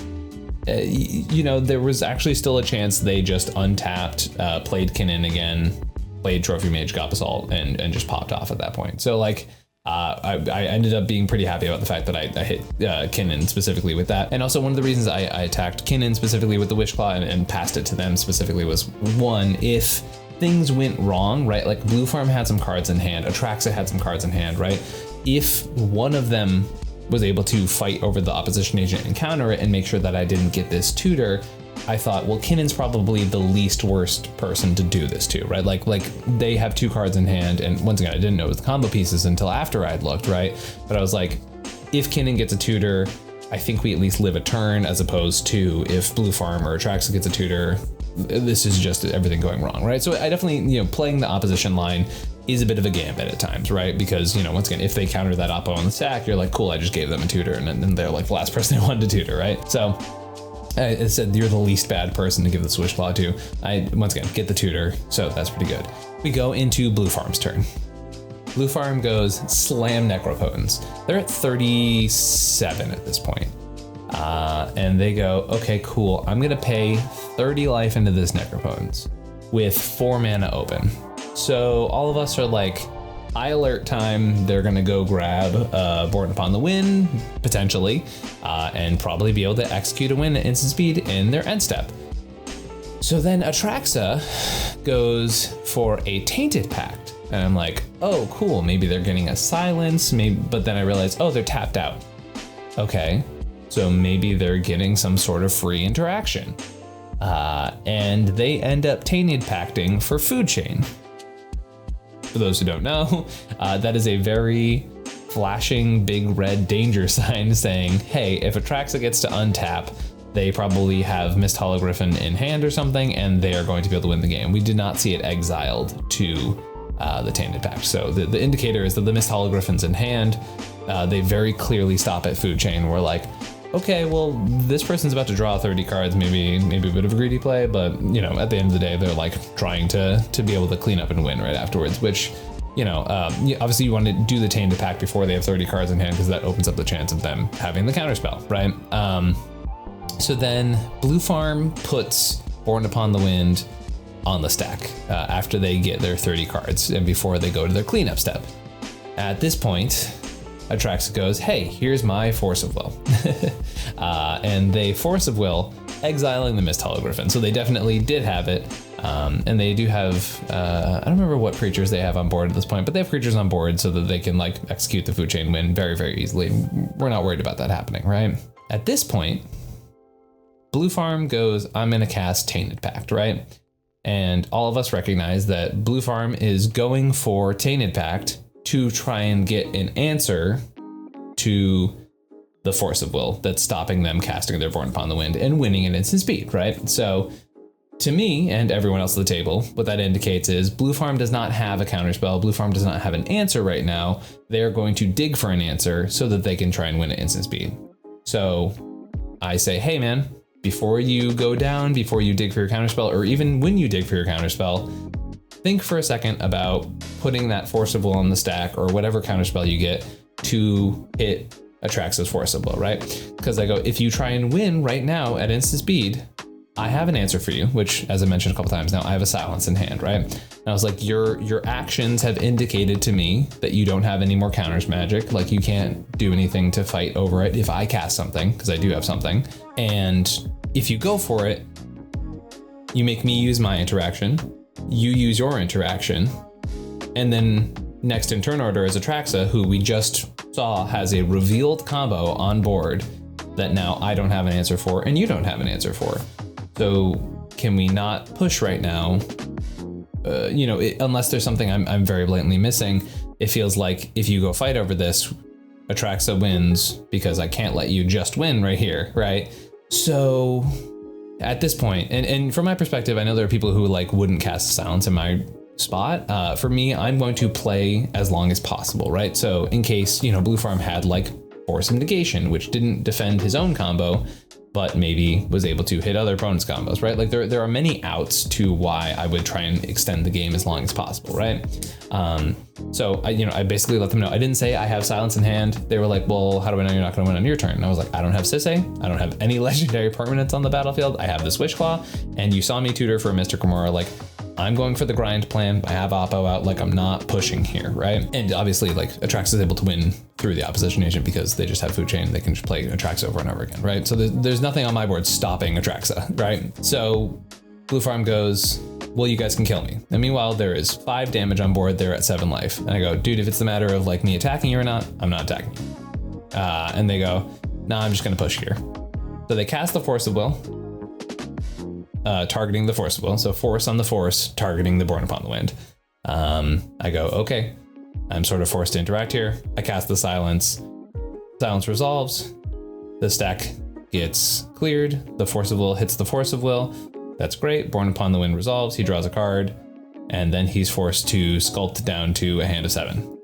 you know, there was actually still a chance they just untapped, played Kinnan again, played Trophy Mage, got Basalt, and just popped off at that point. So like, I ended up being pretty happy about the fact that I hit Kinnan specifically with that. And also one of the reasons I attacked Kinnan specifically with the Wish Claw and passed it to them specifically was, one, if things went wrong, right? Like Blue Farm had some cards in hand, Atraxa had some cards in hand, right? If one of them was able to fight over the Opposition Agent and counter it and make sure that I didn't get this tutor, I thought, well, Kinnan's probably the least worst person to do this to, right? Like they have 2 cards in hand, and once again, I didn't know it was the combo pieces until after I'd looked, right? But I was like, if Kinnan gets a tutor, I think we at least live a turn, as opposed to if Blue Farm or Atraxa gets a tutor, this is just everything going wrong, right? So I definitely, you know, playing the opposition line is a bit of a gambit at times, right? Because, you know, once again, if they counter that oppo on the stack, you're like, cool, I just gave them a tutor, and then they're like the last person they wanted to tutor, right? So I said, you're the least bad person to give the Wish Claw to. I, once again, get the tutor, so that's pretty good. We go into Blue Farm's turn. Blue Farm goes slam Necropotence. They're at 37 at this point. And they go, okay, cool. I'm gonna pay 30 life into this Necropotence with 4 mana open. So all of us are like, high alert time. They're gonna go grab Born Upon the Wind, potentially, and probably be able to execute a win at instant speed in their end step. So then Atraxa goes for a Tainted Pact. And I'm like, oh, cool, maybe they're getting a Silence, maybe, but then I realized, oh, they're tapped out. Okay, so maybe they're getting some sort of free interaction. And they end up Tainted Pacting for Food Chain. For those who don't know, that is a very flashing big red danger sign saying, hey, if Atraxa gets to untap, they probably have Mist Hologriffin in hand or something, and they are going to be able to win the game. We did not see it exiled to the Tainted Pact. So the indicator is that the Mist Hologriffin's in hand. They very clearly stop at Food Chain. We're like, okay, well, this person's about to draw 30 cards, maybe a bit of a greedy play, but you know, at the end of the day, they're like trying to be able to clean up and win right afterwards, which, you know, obviously you want to do the Tainted Pact before they have 30 cards in hand, because that opens up the chance of them having the counterspell, right? So then Blue Farm puts Born Upon the Wind on the stack after they get their 30 cards and before they go to their cleanup step. At this point, Atraxa goes, hey, here's my Force of Will. And they Force of Will, exiling the Mist Hologriffin. So they definitely did have it. And they do have, I don't remember what creatures they have on board at this point, but they have creatures on board so that they can like execute the food chain win very, very easily. We're not worried about that happening, right? At this point, Blue Farm goes, I'm gonna cast Tainted Pact, right? And all of us recognize that Blue Farm is going for Tainted Pact to try and get an answer to the Force of Will that's stopping them casting their Born Upon the Wind and winning at instant speed, right? So to me and everyone else at the table, what that indicates is Blue Farm does not have a counterspell. Blue Farm does not have an answer right now. They're going to dig for an answer so that they can try and win at instant speed. So I say, hey man, before you go down, before you dig for your counterspell, or even when you dig for your counterspell, think for a second about putting that Force of Will on the stack or whatever counterspell you get to hit Atraxa's Force of Will, right? Because I go, if you try and win right now at instant speed, I have an answer for you, which, as I mentioned a couple times now, I have a silence in hand, right? And I was like, your actions have indicated to me that you don't have any more counters magic. Like you can't do anything to fight over it if I cast something, because I do have something. And if you go for it, you make me use my interaction, you use your interaction, and then next in turn order is Atraxa, who we just saw has a revealed combo on board that now I don't have an answer for and you don't have an answer for. So can we not push right now? Unless there's something I'm very blatantly missing, it feels like if you go fight over this, Atraxa wins because I can't let you just win right here, right? So at this point, and from my perspective, I know there are people who like wouldn't cast silence in my spot. For me, I'm going to play as long as possible, right? So in case, Blue Farm had like Force of Negation, which didn't defend his own combo, but maybe was able to hit other opponents' combos, right? Like there are many outs to why I would try and extend the game as long as possible, right? So I basically let them know. I didn't say I have silence in hand. They were like, well, how do I know you're not gonna win on your turn? And I was like, I don't have Sisay. I don't have any legendary permanents on the battlefield. I have the Switchclaw, and you saw me tutor for Mr. Kimura. Like, I'm going for the grind plan. I have Oppo out. Like, I'm not pushing here, right? And obviously, like, Atraxa is able to win through the opposition agent because they just have food chain. They can just play Atraxa over and over again, right? So there's nothing on my board stopping Atraxa, right? So Blue Farm goes, well, you guys can kill me. And meanwhile, there is 5 damage on board. They're at 7 life. And I go, dude, if it's the matter of like me attacking you or not, I'm not attacking you. And they go, nah, I'm just gonna push here. So they cast the Force of Will, targeting the Force of Will. So force on the force, targeting the Born Upon the Wind. I go, okay, I'm sort of forced to interact here. I cast the silence. Silence resolves. The stack gets cleared. The Force of Will hits the Force of Will. That's great. Born Upon the Wind resolves. He draws a card, and then he's forced to sculpt down to a hand of 7.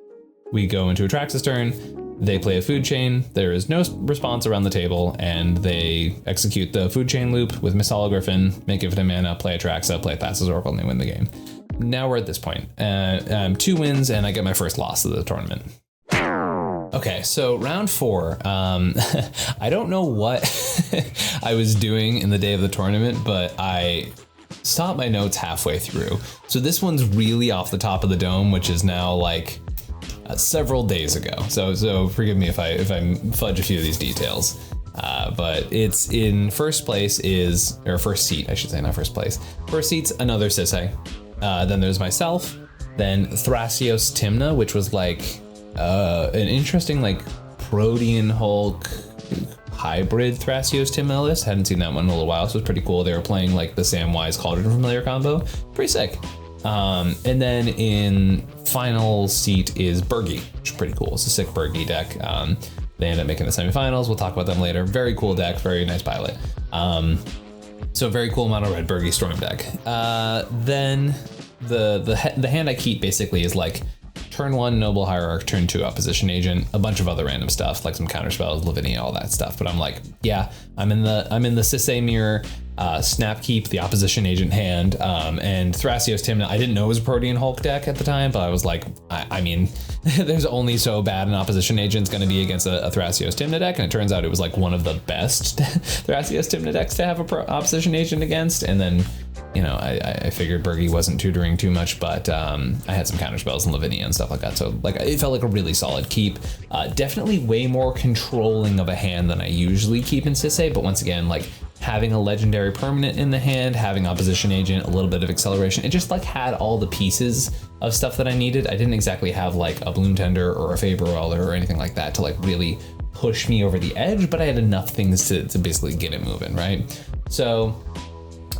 We go into Atraxa's turn. They play a food chain. There is no response around the table, and they execute the food chain loop with Miss Hologriffin, make it a mana, play Atraxa, play Thassa's Oracle, and they win the game. Now we're at this point. 2 wins, and I get my first loss of the tournament. Okay, so round 4. I don't know what I was doing in the day of the tournament, but I stopped my notes halfway through. So this one's really off the top of the dome, which is now like several days ago. So forgive me if I fudge a few of these details. But it's in first place first seat, I should say, not first place. First seat's another Sisay. Then there's myself, then Thrasios Tymna, which was like an interesting like Protean Hulk hybrid Thrasios Tymna list. Hadn't seen that one in a little while, so it was pretty cool. They were playing like the Samwise Cauldron Familiar combo. Pretty sick. And then in final seat is Burgi, which is pretty cool. It's a sick Burgi deck. They end up making the semifinals. We'll talk about them later. Very cool deck, very nice pilot. So very cool mono red Burgi Storm deck. Then the hand I keep basically is like turn 1 Noble Hierarch, turn 2 Opposition Agent, a bunch of other random stuff like some counterspells, Lavinia, all that stuff. But I'm like, yeah, I'm in the Sisay mirror, Snap Keep, the Opposition Agent hand, and Thrasios Tymna. I didn't know it was a Protean Hulk deck at the time, but I was like, I mean, there's only so bad an Opposition Agent's going to be against a Thrasios Tymna deck, and it turns out it was like one of the best Thrasios Tymna decks to have a Opposition Agent against. And then, you know, I figured Bergie wasn't tutoring too much, but I had some counterspells and Lavinia and stuff like that. So like it felt like a really solid keep. Definitely way more controlling of a hand than I usually keep in Sisay, but once again, like having a legendary permanent in the hand, having Opposition Agent, a little bit of acceleration, it just like had all the pieces of stuff that I needed. I didn't exactly have like a Bloom Tender or a Faber Weller or anything like that to like really push me over the edge, but I had enough things to basically get it moving, right? So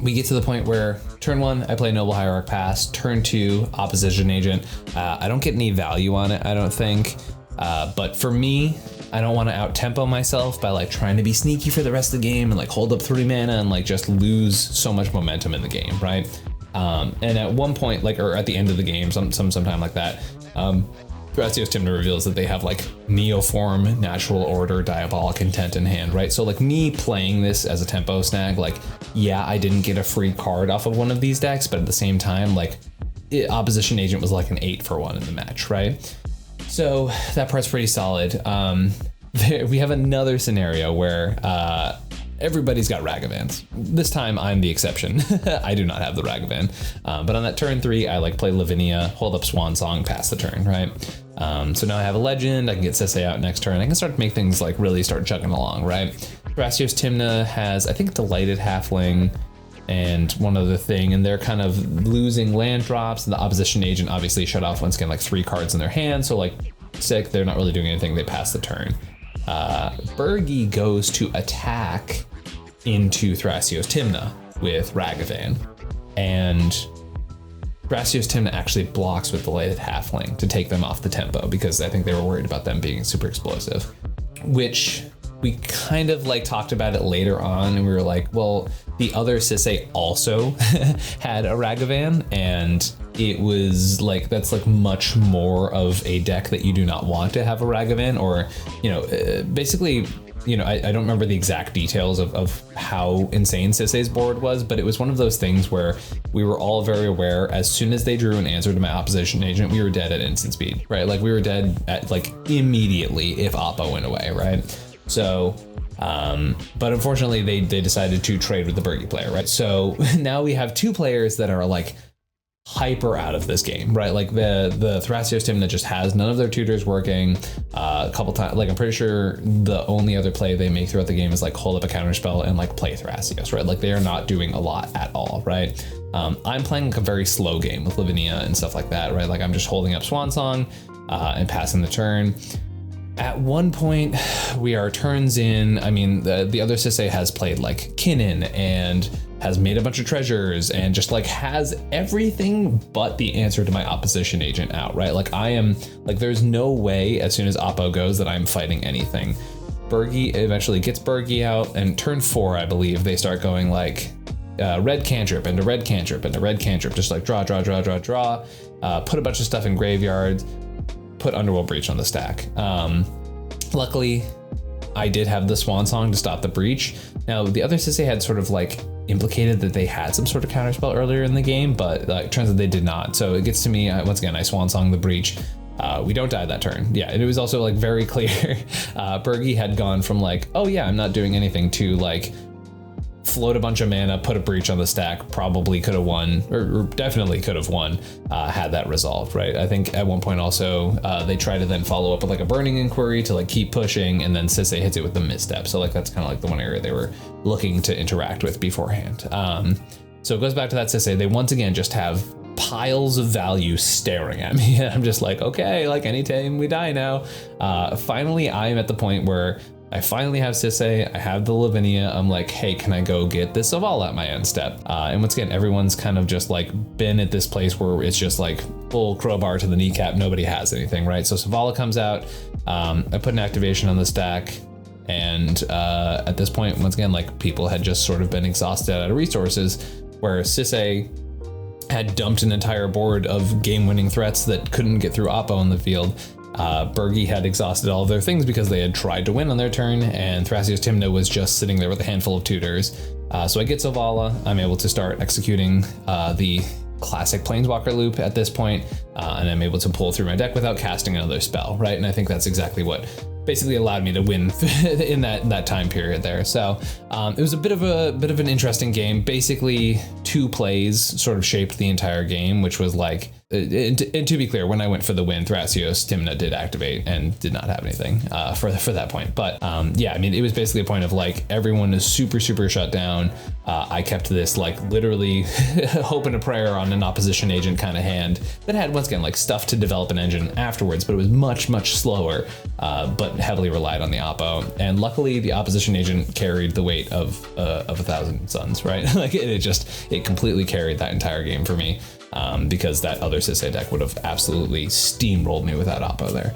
we get to the point where turn 1, I play Noble Hierarch pass, turn 2, Opposition Agent. I don't get any value on it, I don't think. But for me, I don't want to out-tempo myself by like trying to be sneaky for the rest of the game and like hold up 3 mana and like just lose so much momentum in the game, right? And at one point, like, or at the end of the game, sometime like that, Thrasios Tymna reveals that they have like Neoform, Natural Order, Diabolic Intent in hand, right? So like me playing this as a tempo snag, like, yeah, I didn't get a free card off of one of these decks, but at the same time, like Opposition Agent was like an 8-for-1 in the match, right? So that part's pretty solid. We have another scenario where everybody's got Ragavans. This time I'm the exception. I do not have the Ragavan. But on that turn 3, I like play Lavinia, hold up Swan Song, pass the turn, right? So now I have a legend, I can get Sisay out next turn. I can start to make things like really start chugging along, right? Thrasios Tymna has, I think, Delighted Halfling and one other thing, and they're kind of losing land drops, and the Opposition Agent obviously shut off once again like 3 cards in their hand, so like sick, they're not really doing anything, they pass the turn. Bergie goes to attack into Thrasios Tymna with Ragavan, and Thrasios Tymna actually blocks with Delighted Halfling to take them off the tempo because I think they were worried about them being super explosive, which we kind of like talked about it later on, and we were like, well, the other Sisay also had a Ragavan, and it was like, that's like much more of a deck that you do not want to have a Ragavan, or, you know, basically, you know, I don't remember the exact details of how insane Sisay's board was, but it was one of those things where we were all very aware as soon as they drew an answer to my Opposition Agent, we were dead at instant speed, right? Like we were dead at like immediately if Oppo went away, right? So, but unfortunately they decided to trade with the Bergie player, right? So now we have 2 players that are like hyper out of this game, right? Like the Thrasios Tymna just has none of their tutors working. A couple times, like I'm pretty sure the only other play they make throughout the game is like hold up a counterspell and like play Thrasios, right? Like they are not doing a lot at all, right? I'm playing like a very slow game with Lavinia and stuff like that, right? Like I'm just holding up Swan Song and passing the turn. At one point, we are turns in. I mean, the other Sisay has played like Kinnan and has made a bunch of treasures and just like has everything but the answer to my Opposition Agent out, right? Like I am like, there's no way as soon as Oppo goes that I'm fighting anything. Bergie eventually gets Bergie out, and turn 4, I believe, they start going like red cantrip into red cantrip into red cantrip, just like draw, put a bunch of stuff in graveyards, put Underworld Breach on the stack. Luckily, I did have the Swan Song to stop the breach. Now, the other Sisay had sort of like implicated that they had some sort of counterspell earlier in the game, but it turns out they did not. So it gets to me, once again, I Swan Song the breach. We don't die that turn. Yeah, and it was also like very clear. Bergie had gone from like, oh yeah, I'm not doing anything, to like float a bunch of mana, put a breach on the stack, probably could have won, or definitely could have won, had that resolved, right? I think at one point also, they try to then follow up with like a Burning Inquiry to like keep pushing, and then Sisay hits it with the misstep. So like that's kind of like the one area they were looking to interact with beforehand. So it goes back to that Sisay. They once again just have piles of value staring at me. And I'm just like, okay, like anytime we die now. Finally, I'm at the point where I finally have Sisay, I have the Lavinia, I'm like, hey, can I go get this Zavala at my end step? And once again, everyone's kind of just like been at this place where it's just like full crowbar to the kneecap, nobody has anything, right? So Zavala comes out, I put an activation on the stack, and at this point, once again, like people had just sort of been exhausted out of resources, where Sisay had dumped an entire board of game-winning threats that couldn't get through Oppo on the field. Bergie had exhausted all of their things because they had tried to win on their turn, and Thrasios Tymna was just sitting there with a handful of tutors. So I get Zavala. I'm able to start executing the classic Planeswalker loop at this point, and I'm able to pull through my deck without casting another spell, right? And I think that's exactly what basically allowed me to win in that time period there. So it was a bit of an interesting game. Basically, 2 plays sort of shaped the entire game, which was like, and to be clear, when I went for the win, Thrasios Tymna did activate and did not have anything for that point. But yeah, I mean, it was basically a point of like everyone is super shut down. I kept this like literally hope and a prayer on an opposition agent kind of hand that had, once again, like stuff to develop an engine afterwards, but it was much slower, but heavily relied on the oppo. And luckily the opposition agent carried the weight of 1,000 suns, right? Like it completely carried that entire game for me, because that other Sisay deck would have absolutely steamrolled me without oppo there.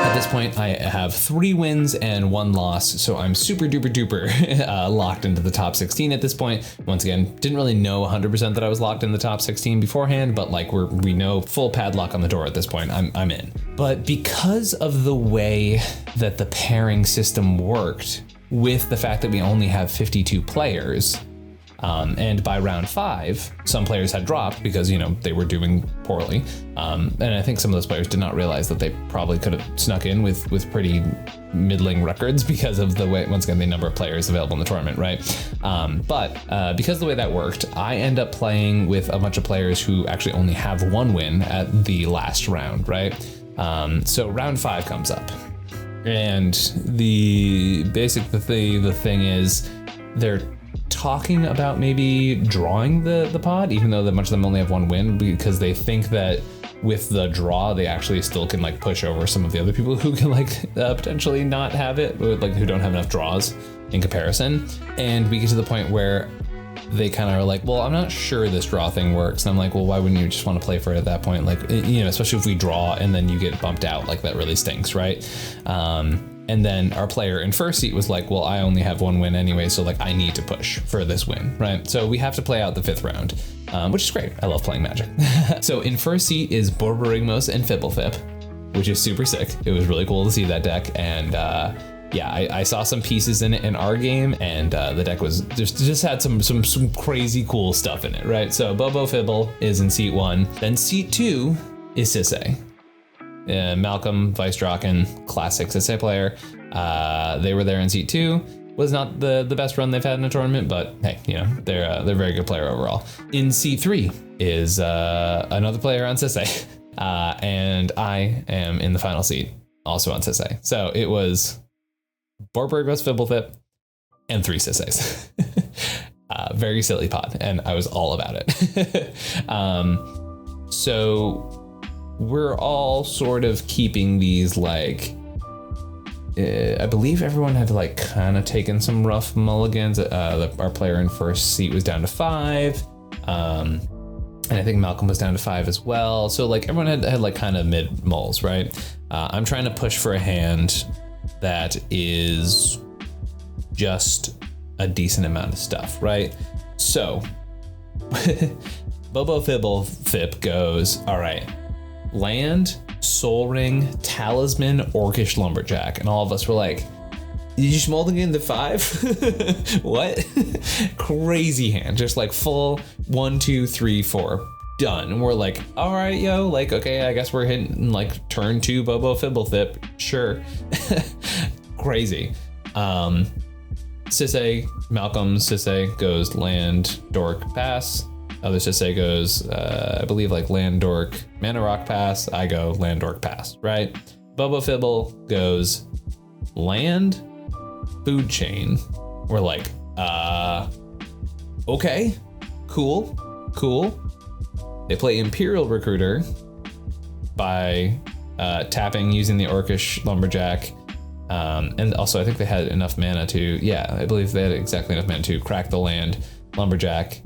At this point, I have 3 wins and 1 loss, so I'm super duper locked into the top 16 at this point. Once again, didn't really know 100% that I was locked in the top 16 beforehand, but like we know full padlock on the door at this point. I'm in. But because of the way that the pairing system worked, with the fact that we only have 52 players, and by round 5, some players had dropped because, you know, they were doing poorly. And I think some of those players did not realize that they probably could have snuck in with pretty middling records because of the way, once again, the number of players available in the tournament, right? But because of the way that worked, I end up playing with a bunch of players who actually only have 1 win at the last round, right? So round 5 comes up. And the thing is, they're talking about maybe drawing the pod, even though much of them only have 1 win, because they think that with the draw they actually still can like push over some of the other people who can like potentially not have it, like who don't have enough draws in comparison. And we get to the point where they kind of are like, well, I'm not sure this draw thing works. And I'm like, well, why wouldn't you just want to play for it at that point? Like, you know, especially if we draw and then you get bumped out, like that really stinks, right? And then our player in first seat was like, well, I only have 1 win anyway, so like I need to push for this win, right? So we have to play out the 5th round, which is great. I love playing Magic. So in first seat is Borborygmos and Fibblethip, which is super sick. It was really cool to see that deck. And yeah, I saw some pieces in it in our game, and the deck was just had some crazy cool stuff in it, right? So Bobo Fibble is in seat 1. Then seat 2 is Sisay. Malcolm, Vice Draken, classic Sisay player. They were there in seat 2. Was not the best run they've had in a tournament, but hey, you know, they're a very good player overall. In seat 3 is another player on Sisay, and I am in the final seat, also on Sisay. So it was Borborygmos, Fibblethip, and 3 Sisays. Very silly pod, and I was all about it. So we're all sort of keeping these like, I believe everyone had like kind of taken some rough mulligans. Our player in first seat was down to 5. And I think Malcolm was down to 5 as well. So like everyone had like kind of mid mulls, right? I'm trying to push for a hand that is just a decent amount of stuff, right? So Bobo Fibblethip goes, all right, land, Soul Ring, Talisman, Orcish Lumberjack. And all of us were like, did you just mulligan the 5? What? Crazy hand, just like full 1, 2, 3, 4, done. And we're like, all right, yo, like, okay, I guess we're hitting like turn 2 Bobo Fibblethip, sure. Crazy. Sisay, Malcolm Sisay goes land, dork, pass. Other Sisay goes, I believe like land, dork, mana rock, pass. I go land, dork, pass, right? Bobo Fibble goes land, food chain. We're like, okay, cool. They play Imperial Recruiter by tapping using the Orcish Lumberjack. And also I think they had enough mana to, yeah, I believe they had exactly enough mana to crack the land, Lumberjack,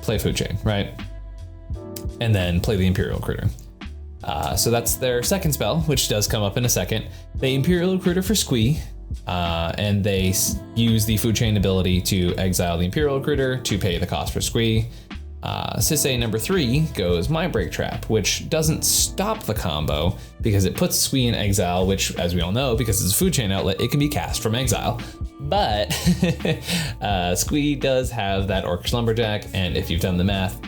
play food chain, right? And then play the Imperial Recruiter. So that's their second spell, which does come up in a second. They Imperial Recruiter for Squee, and they use the food chain ability to exile the Imperial Recruiter to pay the cost for Squee. Sisay number 3 goes Mind Break Trap, which doesn't stop the combo because it puts Squee in exile, which, as we all know, because it's a food chain outlet, it can be cast from exile. But Squee does have that Orcish Lumberjack, and if you've done the math,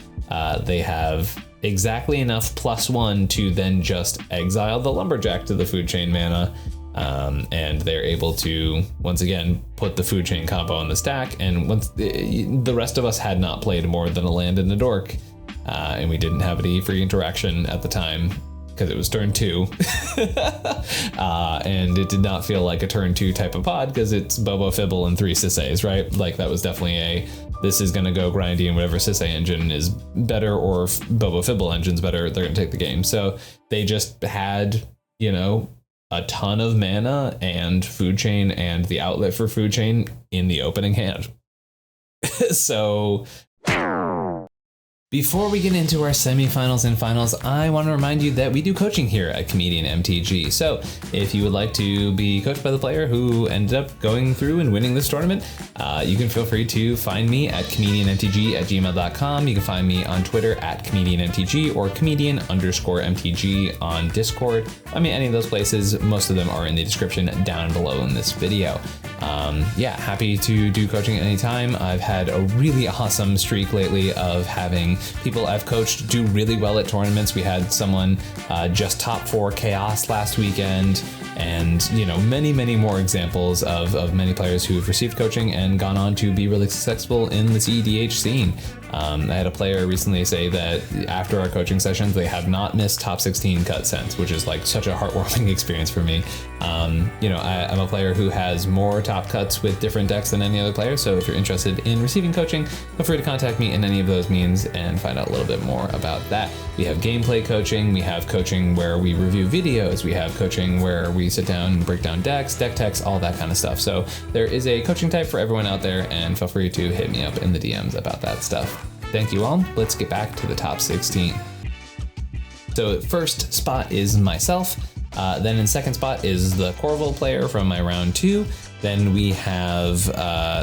they have exactly enough +1 to then just exile the Lumberjack to the food chain mana. And they're able to, once again, put the food chain combo on the stack. And once the rest of us had not played more than a land and a dork, and we didn't have any free interaction at the time because it was turn 2. And it did not feel like a turn 2 type of pod because it's Bobo Fibble and 3 Sisays, right? Like that was definitely this is going to go grindy, and whatever Sisay engine is better or if Bobo Fibble engine's better, they're going to take the game. So they just had, a ton of mana and food chain and the outlet for food chain in the opening hand. So before we get into our semifinals and finals, I want to remind you that we do coaching here at Comedian MTG. So if you would like to be coached by the player who ended up going through and winning this tournament, you can feel free to find me at comedianmtg@gmail.com. You can find me on Twitter at comedianmtg or comedian_mtg on Discord. I mean, any of those places, most of them are in the description down below in this video. Happy to do coaching at any time. I've had a really awesome streak lately of having people I've coached do really well at tournaments. We had someone just top 4 Chaos last weekend, and many more examples of many players who've received coaching and gone on to be really successful in the CEDH scene. I had a player recently say that after our coaching sessions, they have not missed top 16 cut since, which is like such a heartwarming experience for me. I'm a player who has more top cuts with different decks than any other player. So if you're interested in receiving coaching, feel free to contact me in any of those means and find out a little bit more about that. We have gameplay coaching. We have coaching where we review videos. We have coaching where we sit down and break down decks, deck techs, all that kind of stuff. So there is a coaching type for everyone out there, and feel free to hit me up in the DMs about that stuff. Thank you all. Let's get back to the top 16. So first spot is myself. Then in second spot is the Corval player from my round 2. Then we have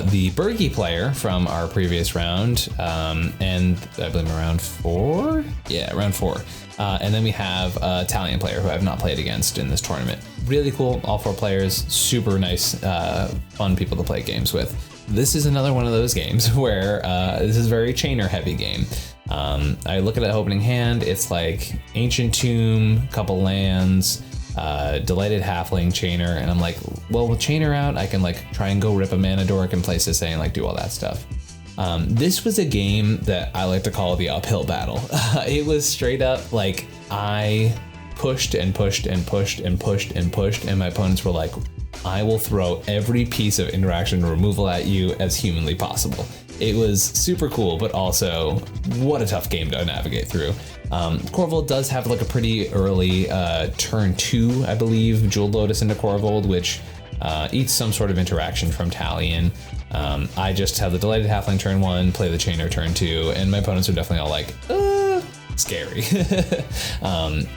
the Bergie player from our previous round, and I believe round 4? Yeah, round 4. And then we have an Italian player who I've not played against in this tournament. Really cool, all 4 players, super nice, fun people to play games with. This is another one of those games where this is a very chainer heavy game. I look at that opening hand, it's like Ancient Tomb, couple lands, Delighted Halfling, Chainer, and I'm like, well, with Chainer out, I can like try and go rip a mana dork and play Sisay and like do all that stuff. This was a game that I like to call the uphill battle. It was straight up like I pushed and pushed and pushed and pushed and pushed, and my opponents were like, I will throw every piece of interaction removal at you as humanly possible. It was super cool, but also what a tough game to navigate through. Corvold does have like a pretty early turn 2, I believe, Jeweled Lotus into Corvold, which eats some sort of interaction from Talion. I just have the Delighted Halfling turn 1, play the Chainer turn 2, and my opponents are definitely all like, scary.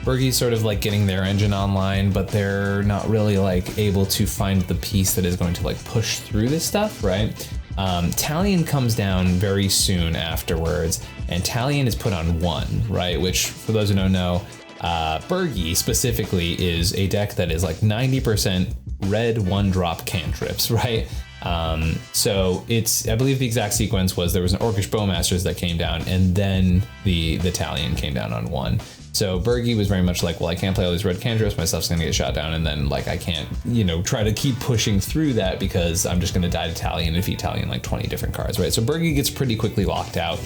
Bergie's sort of like getting their engine online, but they're not really like able to find the piece that is going to like push through this stuff, right? Talion comes down very soon afterwards, and Talion is put on 1, right? Which, for those who don't know, Bergie specifically is a deck that is like 90% red 1-drop cantrips, right? So it's, I believe the exact sequence was there was an Orcish Bowmasters that came down, and then the Talion came down on 1. So Bergie was very much like, well, I can't play all these red cantrips, my stuff's gonna get shot down, and then like I can't, try to keep pushing through that because I'm just gonna die to Talion and defeat Talion like 20 different cards, right? So Bergie gets pretty quickly locked out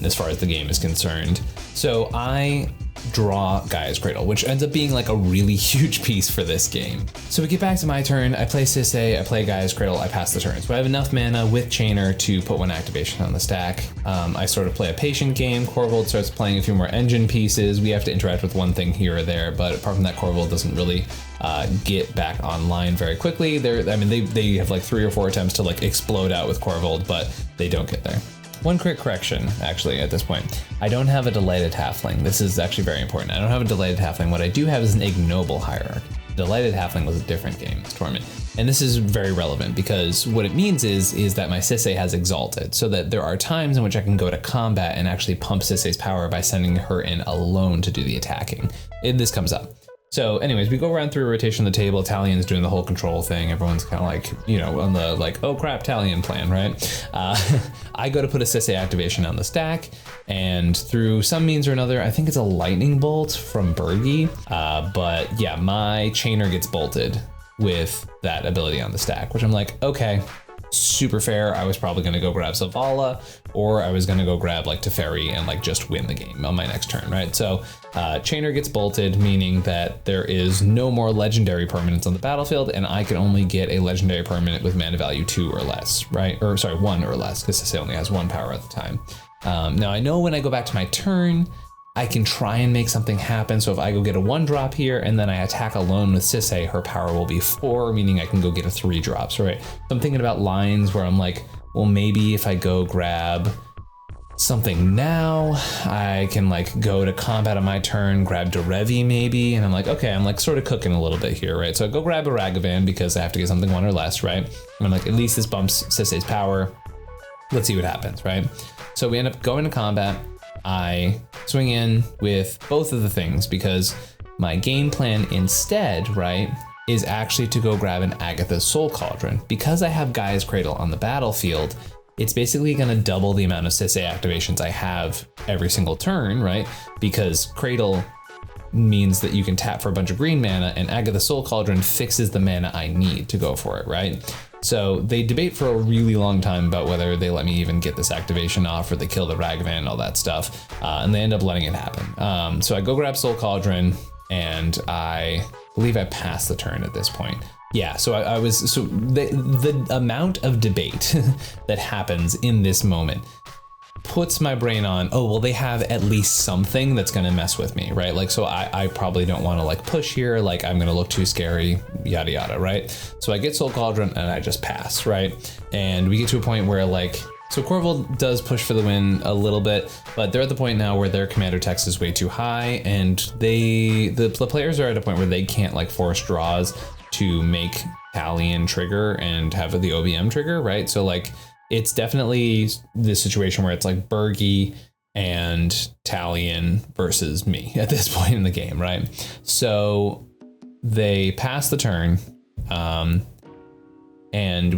as far as the game is concerned. So I draw Gaia's Cradle, which ends up being like a really huge piece for this game. So we get back to my turn, I play Sisay, I play Gaia's Cradle, I pass the turn. So I have enough mana with Chainer to put 1 activation on the stack. I sort of play a patient game, Corvold starts playing a few more engine pieces, we have to interact with one thing here or there, but apart from that, Corvold doesn't really get back online very quickly. They have like 3 or 4 attempts to like explode out with Corvold, but they don't get there. One quick correction, actually, at this point. I don't have a Delighted Halfling. This is actually very important. I don't have a Delighted Halfling. What I do have is an Ignoble Hierarch. Delighted Halfling was a different game this tournament. And this is very relevant because what it means is that my Sisay has exalted, so that there are times in which I can go to combat and actually pump Sisay's power by sending her in alone to do the attacking. And this comes up. So anyways, we go around through a rotation of the table. Talion's doing the whole control thing. Everyone's kind of like, you know, on the like, oh crap, Talion plan, right? I go to put a Sisay activation on the stack, and through some means or another, I think it's a lightning bolt from Bergie. But yeah, my chainer gets bolted with that ability on the stack, which I'm like, okay, super fair. I was probably going to go grab Zavala, or I was going to go grab like Teferi and like just win the game on my next turn, right? So chainer gets bolted, meaning that there is no more legendary permanents on the battlefield, and I can only get a legendary permanent with mana value 2 or less, right? Or sorry, 1 or less, because Sisay only has 1 power at the time. Now I know when I go back to my turn, I can try and make something happen. So if I go get a 1-drop here and then I attack alone with Sisay, her power will be 4, meaning I can go get a 3-drops, right? So I'm thinking about lines where I'm like, well, maybe if I go grab something now, I can like go to combat on my turn, grab Derevi maybe. And I'm like, okay, I'm like sort of cooking a little bit here, right? So I go grab a Ragavan because I have to get something 1 or less, right? And I'm like, at least this bumps Sisay's power. Let's see what happens, right? So we end up going to combat. I swing in with both of the things because my game plan instead, right, is actually to go grab an Agatha's Soul Cauldron. Because I have Gaia's Cradle on the battlefield, it's basically going to double the amount of Sisay activations I have every single turn, right? Because Cradle means that you can tap for a bunch of green mana, and Agatha's Soul Cauldron fixes the mana I need to go for it, right? So they debate for a really long time about whether they let me even get this activation off or they kill the Ragavan and all that stuff. And they end up letting it happen. So I go grab Soul Cauldron, and I believe I passed the turn at this point. Yeah, so the amount of debate that happens in this moment puts my brain on, oh, well, they have at least something that's going to mess with me, right? Like, so I probably don't want to like push here, like I'm going to look too scary, yada, yada, right? So I get Soul Cauldron and I just pass, right? And we get to a point where like, so Corval does push for the win a little bit, but they're at the point now where their commander text is way too high, and the players are at a point where they can't like force draws to make Talion trigger and have the OBM trigger, right? So like, it's definitely this situation where it's like Bergie and Talion versus me at this point in the game, right? So they pass the turn, and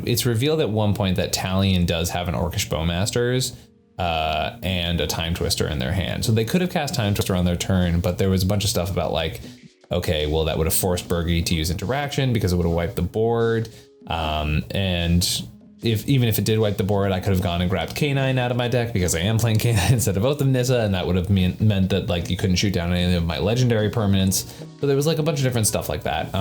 it's revealed at one point that Talion does have an Orcish Bowmasters and a Time Twister in their hand. So they could have cast Time Twister on their turn, but there was a bunch of stuff about like, okay, well, that would have forced Bergie to use interaction because it would have wiped the board, and even if it did wipe the board, I could have gone and grabbed K9 out of my deck because I am playing K9 instead of both of Nissa, and that would have meant that like you couldn't shoot down any of my legendary permanents. So there was like a bunch of different stuff like that.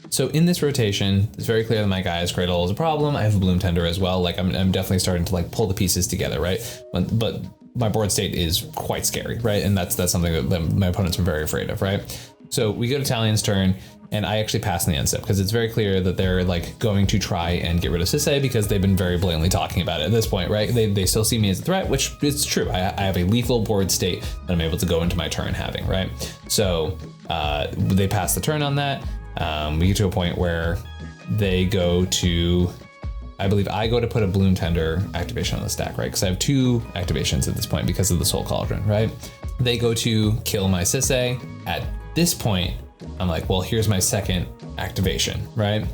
So in this rotation, it's very clear that my Gaia's Cradle is a problem. I have a Bloom Tender as well. Like I'm definitely starting to like pull the pieces together, right? But my board state is quite scary, right? And that's something that my opponents are very afraid of, right? So we go to Talion's turn, and I actually pass in the end step because it's very clear that they're like going to try and get rid of Sisay because they've been very blatantly talking about it at this point, right? They still see me as a threat, which is true. I have a lethal board state that I'm able to go into my turn having, right? So they pass the turn on that. We get to a point where they go to, I believe I go to put a Bloom Tender activation on the stack, right? Because I have 2 activations at this point because of the Soul Cauldron, right? They go to kill my Sisay. At this point, I'm like, well, here's my second activation, right?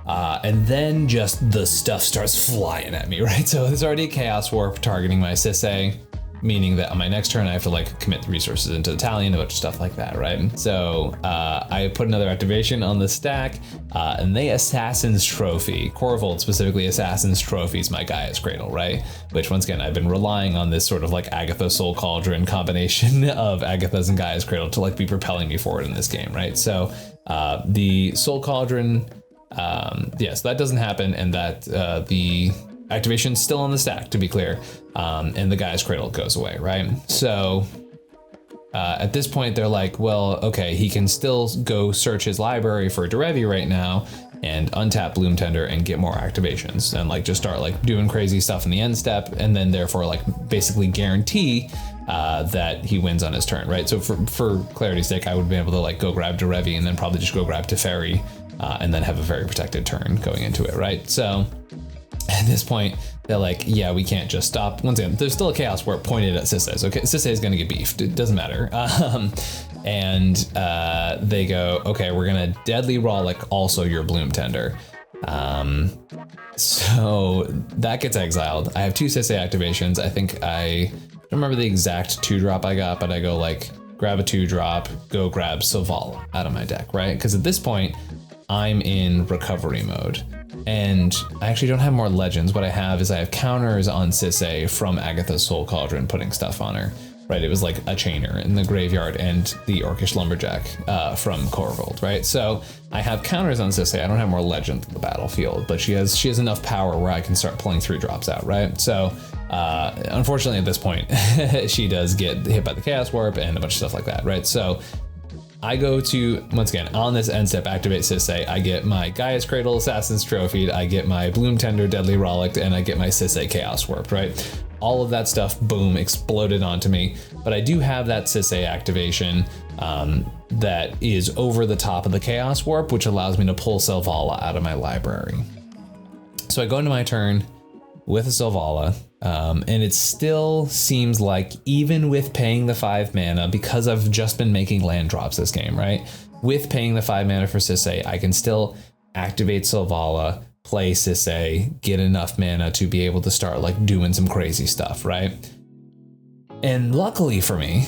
And then just the stuff starts flying at me, right? So there's already a Chaos Warp targeting my Sisay, meaning that on my next turn, I have to like commit the resources into the Talion, a bunch of stuff like that, right? So I put another activation on the stack, and they Assassin's Trophy. Corvold specifically Assassin's Trophies my Gaia's Cradle, right? Which once again, I've been relying on this sort of like Agatha Soul Cauldron combination of Agatha's and Gaia's Cradle to like be propelling me forward in this game, right? So the Soul Cauldron, yes, that doesn't happen, and that the activation's still on the stack, to be clear, and the Gaia's Cradle goes away, right? So at this point, they're like, well, okay, he can still go search his library for Derevi right now and untap Bloom Tender and get more activations and like just start like doing crazy stuff in the end step, and then therefore like basically guarantee that he wins on his turn, right? So for clarity's sake, I would be able to like go grab Derevi and then probably just go grab Teferi and then have a very protected turn going into it, right? So at this point, they're like, yeah, we can't just stop. Once again, there's still a Chaos Warp pointed at Sisay. So Sisay is going to get beefed. It doesn't matter. And they go, okay, we're going to Deadly Rollick also your Bloom Tender. So that gets exiled. I have 2 Sisay activations. I think I don't remember the exact 2-drop I got, but I go like, grab a 2-drop, go grab Selvala out of my deck, right? Because at this point, I'm in recovery mode. And I actually don't have more legends. What I have is I have counters on Sisay from Agatha's Soul Cauldron putting stuff on her. Right, it was like a chainer in the graveyard and the Orcish Lumberjack from Korvold, right? So I have counters on Sisay. I don't have more legends in the battlefield, but she has enough power where I can start pulling 3-drops out, right? So unfortunately at this point, she does get hit by the Chaos Warp and a bunch of stuff like that, right? So I go to, once again, on this end step, activate Sisay. I get my Gaia's Cradle Assassin's Trophy, I get my Bloom Tender Deadly Rollick, and I get my Sisay Chaos Warped, right? All of that stuff, boom, exploded onto me. But I do have that Sisay activation that is over the top of the Chaos Warp, which allows me to pull Selvala out of my library. So I go into my turn with a Selvala, and it still seems like even with paying the 5 mana, because I've just been making land drops this game, right? With paying the 5 mana for Sisay, I can still activate Selvala, play Sisay, get enough mana to be able to start like doing some crazy stuff, right? And luckily for me,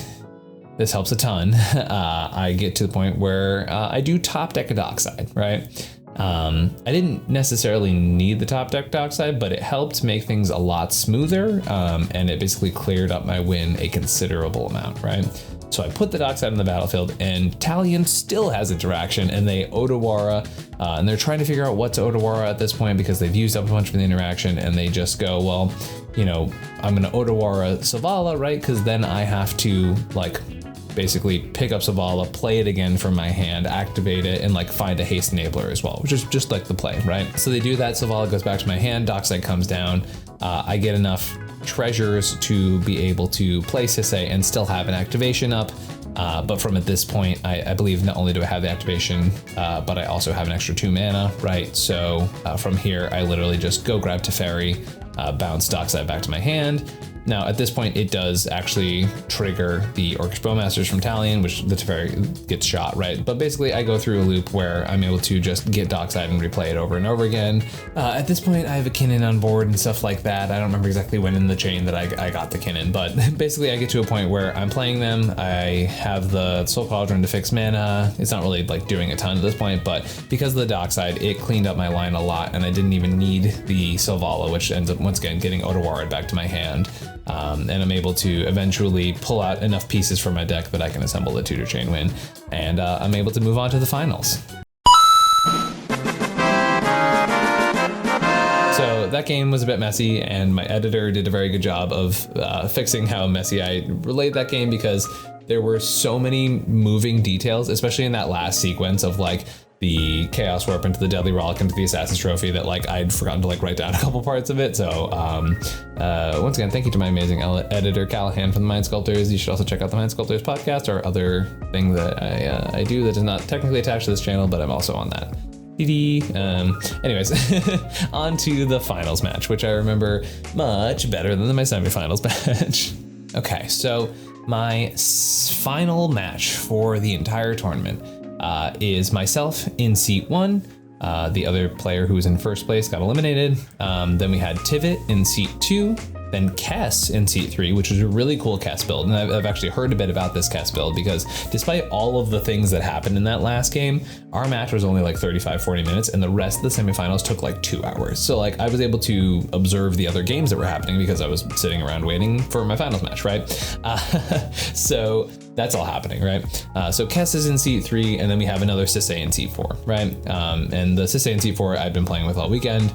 this helps a ton. I get to the point where I do top deck a Dockside, right? I didn't necessarily need the top deck Dockside, but it helped make things a lot smoother, and it basically cleared up my win a considerable amount, right? So I put the Dockside in the battlefield, and Talion still has interaction, and they Otawara, and they're trying to figure out what to Otawara at this point because they've used up a bunch of the interaction, and they just go, well, you know, I'm gonna Otawara Selvala, right? Because then I have to like basically pick up Selvala, play it again from my hand, activate it, and like find a haste enabler as well, which is just like the play, right? So they do that, Selvala goes back to my hand, Dockside comes down, I get enough treasures to be able to play Sisay and still have an activation up. But from at this point, I believe not only do I have the activation, but I also have an extra 2 mana, right? So from here, I literally just go grab Teferi, bounce Dockside back to my hand. Now, at this point, it does actually trigger the Orcish Bowmasters from Talion, which the Teferi gets shot, right? But basically, I go through a loop where I'm able to just get Dockside and replay it over and over again. At this point, I have a Kinnan on board and stuff like that. I don't remember exactly when in the chain that I got the Kinnan, but basically, I get to a point where I'm playing them. I have the Soul Cauldron to fix mana. It's not really like doing a ton at this point, but because of the Dockside, it cleaned up my line a lot, and I didn't even need the Selvala, which ends up once again getting Otawara back to my hand. And I'm able to eventually pull out enough pieces from my deck that I can assemble the tutor chain win, and I'm able to move on to the finals. So that game was a bit messy, and my editor did a very good job of fixing how messy I relayed that game, because there were so many moving details, especially in that last sequence of like the Chaos Warp into the Deadly Rollick into the Assassin's Trophy, that like I'd forgotten to like write down a couple parts of it. So once again, thank you to my amazing editor Callahan from the Mind Sculptors. You should also check out the Mind Sculptors podcast, or other thing that I do that is not technically attached to this channel, but I'm also on that. Anyways, on to the finals match, which I remember much better than my semifinals match. Okay, so my final match for the entire tournament is myself in seat 1. The other player who was in first place got eliminated. Then we had Tivit in seat 2. Then Kess in seat 3, which was a really cool Kess build. And I've actually heard a bit about this Kess build, because despite all of the things that happened in that last game, our match was only like 35-40 minutes, and the rest of the semifinals took like 2 hours. So like I was able to observe the other games that were happening because I was sitting around waiting for my finals match, right? So that's all happening, right? So Kess is in seat 3, and then we have another Sisay in seat 4, right? And the Sisay in seat 4 I've been playing with all weekend.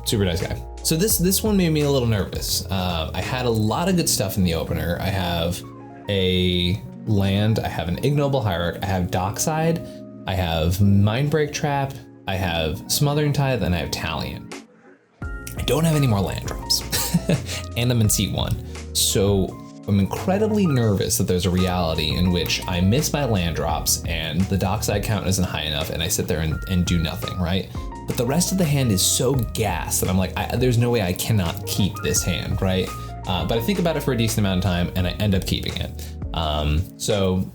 Super nice guy. So this one made me a little nervous. I had a lot of good stuff in the opener. I have a land, I have an Ignoble Hierarch, I have Dockside, I have Mindbreak Trap, I have Smothering Tithe, and I have Talion. I don't have any more land drops. And I'm in seat 1. So I'm incredibly nervous that there's a reality in which I miss my land drops and the dockside count isn't high enough and I sit there and do nothing, right? But the rest of the hand is so gassed that I'm like, there's no way I cannot keep this hand, right? But I think about it for a decent amount of time and I end up keeping it. So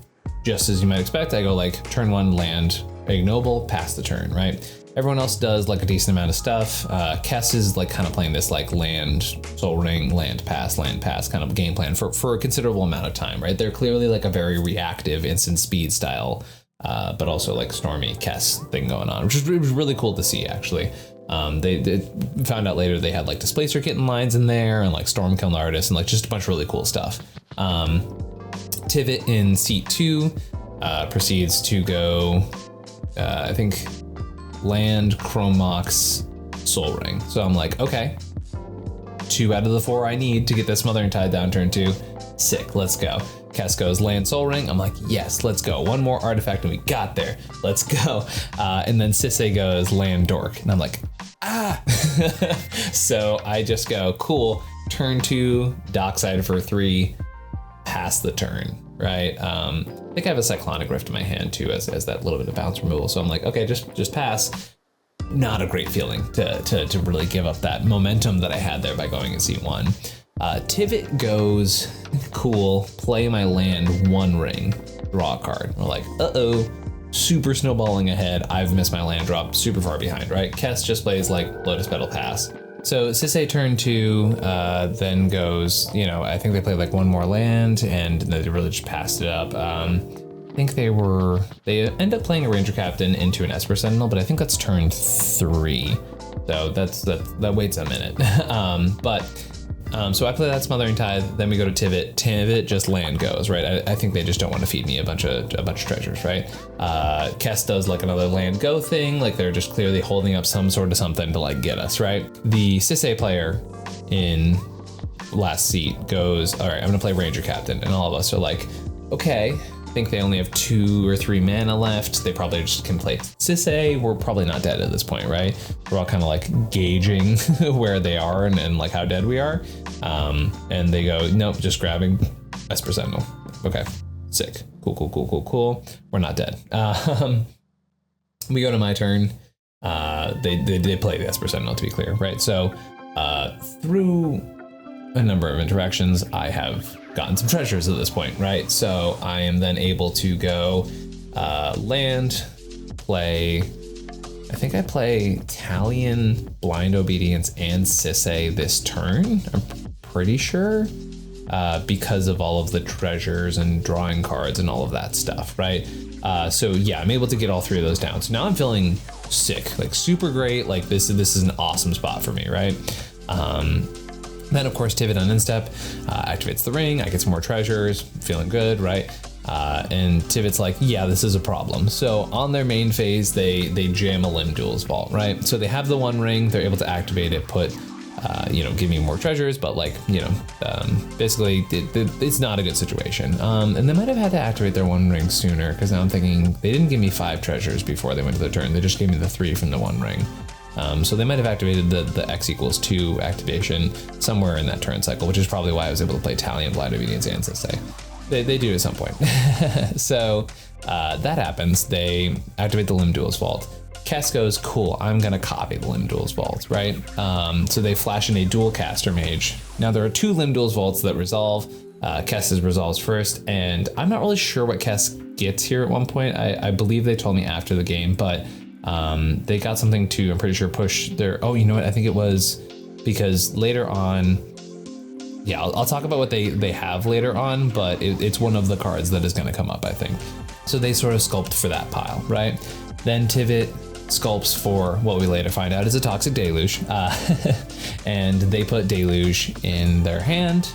just as you might expect, I go like turn 1 land, ignoble, pass the turn, right? Everyone else does like a decent amount of stuff. Kess is like kind of playing this like land, Soul Ring, land pass kind of game plan for a considerable amount of time, right? They're clearly like a very reactive instant speed style, but also like stormy Kess thing going on, which was really cool to see actually. They found out later they had like Displacer Kitten lines in there and like Storm Kiln Artist and like just a bunch of really cool stuff. Tivit in seat 2 proceeds to go, I think, land, Chromox, Soul Ring. So I'm like, okay, 2 out of the 4 I need to get this Smothering Tide down turn 2. Sick, let's go. Kess goes land, Soul Ring. I'm like, yes, let's go. 1 more artifact and we got there. Let's go. And then Sisay goes land, Dork. And I'm like, ah. So I just go, cool, turn 2, dockside for 3, pass the turn, right? I think I have a Cyclonic Rift in my hand too as that little bit of bounce removal. So I'm like, okay, just pass. Not a great feeling to really give up that momentum that I had there by going in seat 1. Tivit goes, cool, play my land, 1 ring, draw a card. We're like, uh-oh, super snowballing ahead. I've missed my land drop, super far behind, right? Kess just plays like Lotus Petal pass. So Sisay turn 2 then goes, I think they played like 1 more land and they really just passed it up. I think they end up playing a Ranger Captain into an Esper Sentinel, but I think that's turn 3. So that waits a minute. So I play that Smothering Tide, then we go to Tivit. Tivit just land goes, right? I think they just don't want to feed me a bunch of treasures, right? Kess does like another land go thing, like they're just clearly holding up some sort of something to like get us, right? The Sisay player in last seat goes, all right, I'm gonna play Ranger Captain, and all of us are like, okay, I think they only have 2 or 3 mana left. They probably just can play Sisay. We're probably not dead at this point, right? We're all kind of like gauging where they are and like how dead we are. And they go, nope, just grabbing Esper Sentinel. Okay, sick. Cool. We're not dead. We go to my turn. They play the Esper Sentinel, to be clear, right? So through a number of interactions, I have gotten some treasures at this point, right? So I am then able to go land, play, I think I play Talion, Blind Obedience, and Sisay this turn, I'm pretty sure, because of all of the treasures and drawing cards and all of that stuff, right? So yeah, I'm able to get all 3 of those down. So now I'm feeling sick, like super great, like this is an awesome spot for me, right? Then of course Tivit on instep activates the ring, I get some more treasures, feeling good, right? And Tivit's like, yeah, this is a problem. So on their main phase, they jam a Limb Duel's Vault, right? So they have the 1 ring, they're able to activate it, put, give me more treasures, but like, basically it's not a good situation. And they might have had to activate their 1 ring sooner, because now I'm thinking they didn't give me 5 treasures before they went to their turn, they just gave me the 3 from the 1 ring. So they might have activated the X=2 activation somewhere in that turn cycle, which is probably why I was able to play Talion, Blind Obedience, and Sisay. They do at some point. So that happens. They activate the Limb Duel's Vault. Kess goes, cool, I'm gonna copy the Limb Duel's Vault, right? So they flash in a Dual Caster Mage. Now there are 2 Limb Duel's Vaults that resolve. Kess's resolves first, and I'm not really sure what Kess gets here at one point. I believe they told me after the game, but they got something to, I'm pretty sure, push their, oh, you know what, I think it was because later on, yeah, I'll talk about what they have later on, but it's one of the cards that is going to come up, I think. So they sort of sculpt for that pile, right? Then Tivit sculpts for what we later find out is a Toxic Deluge, and they put Deluge in their hand.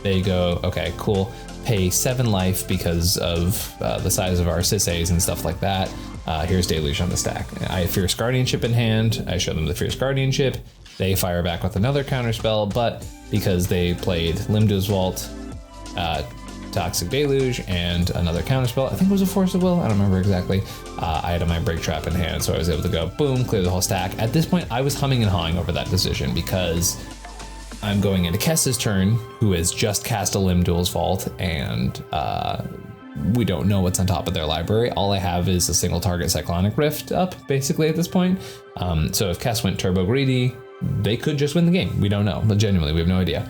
They go, okay, cool, pay 7 life because of the size of our Sisays and stuff like that. Here's Deluge on the stack. I have Fierce Guardianship in hand. I show them the Fierce Guardianship. They fire back with another counterspell, but because they played Limb Duel's Vault, Toxic Deluge, and another counterspell, I think it was a Force of Will, I don't remember exactly, I had my Break Trap in hand, so I was able to go, boom, clear the whole stack. At this point, I was humming and hawing over that decision because I'm going into Kess's turn, who has just cast a Limb Duel's Vault, and we don't know what's on top of their library. All I have is a single target Cyclonic Rift up, basically, at this point. So if Kess went Turbo Greedy, they could just win the game. We don't know, but genuinely, we have no idea.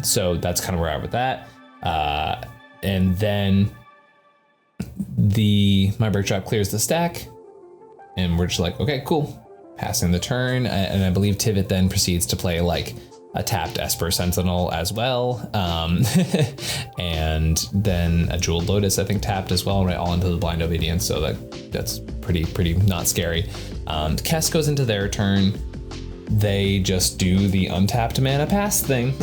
So that's kind of where I'm at with that. And then my Break Drop clears the stack, and we're just like, okay, cool. Passing the turn, and I believe Tivit then proceeds to play like a tapped Esper Sentinel as well. And then a Jeweled Lotus, I think, tapped as well, right? All into the Blind Obedience, so that's pretty not scary. Kess goes into their turn. They just do the untapped mana pass thing.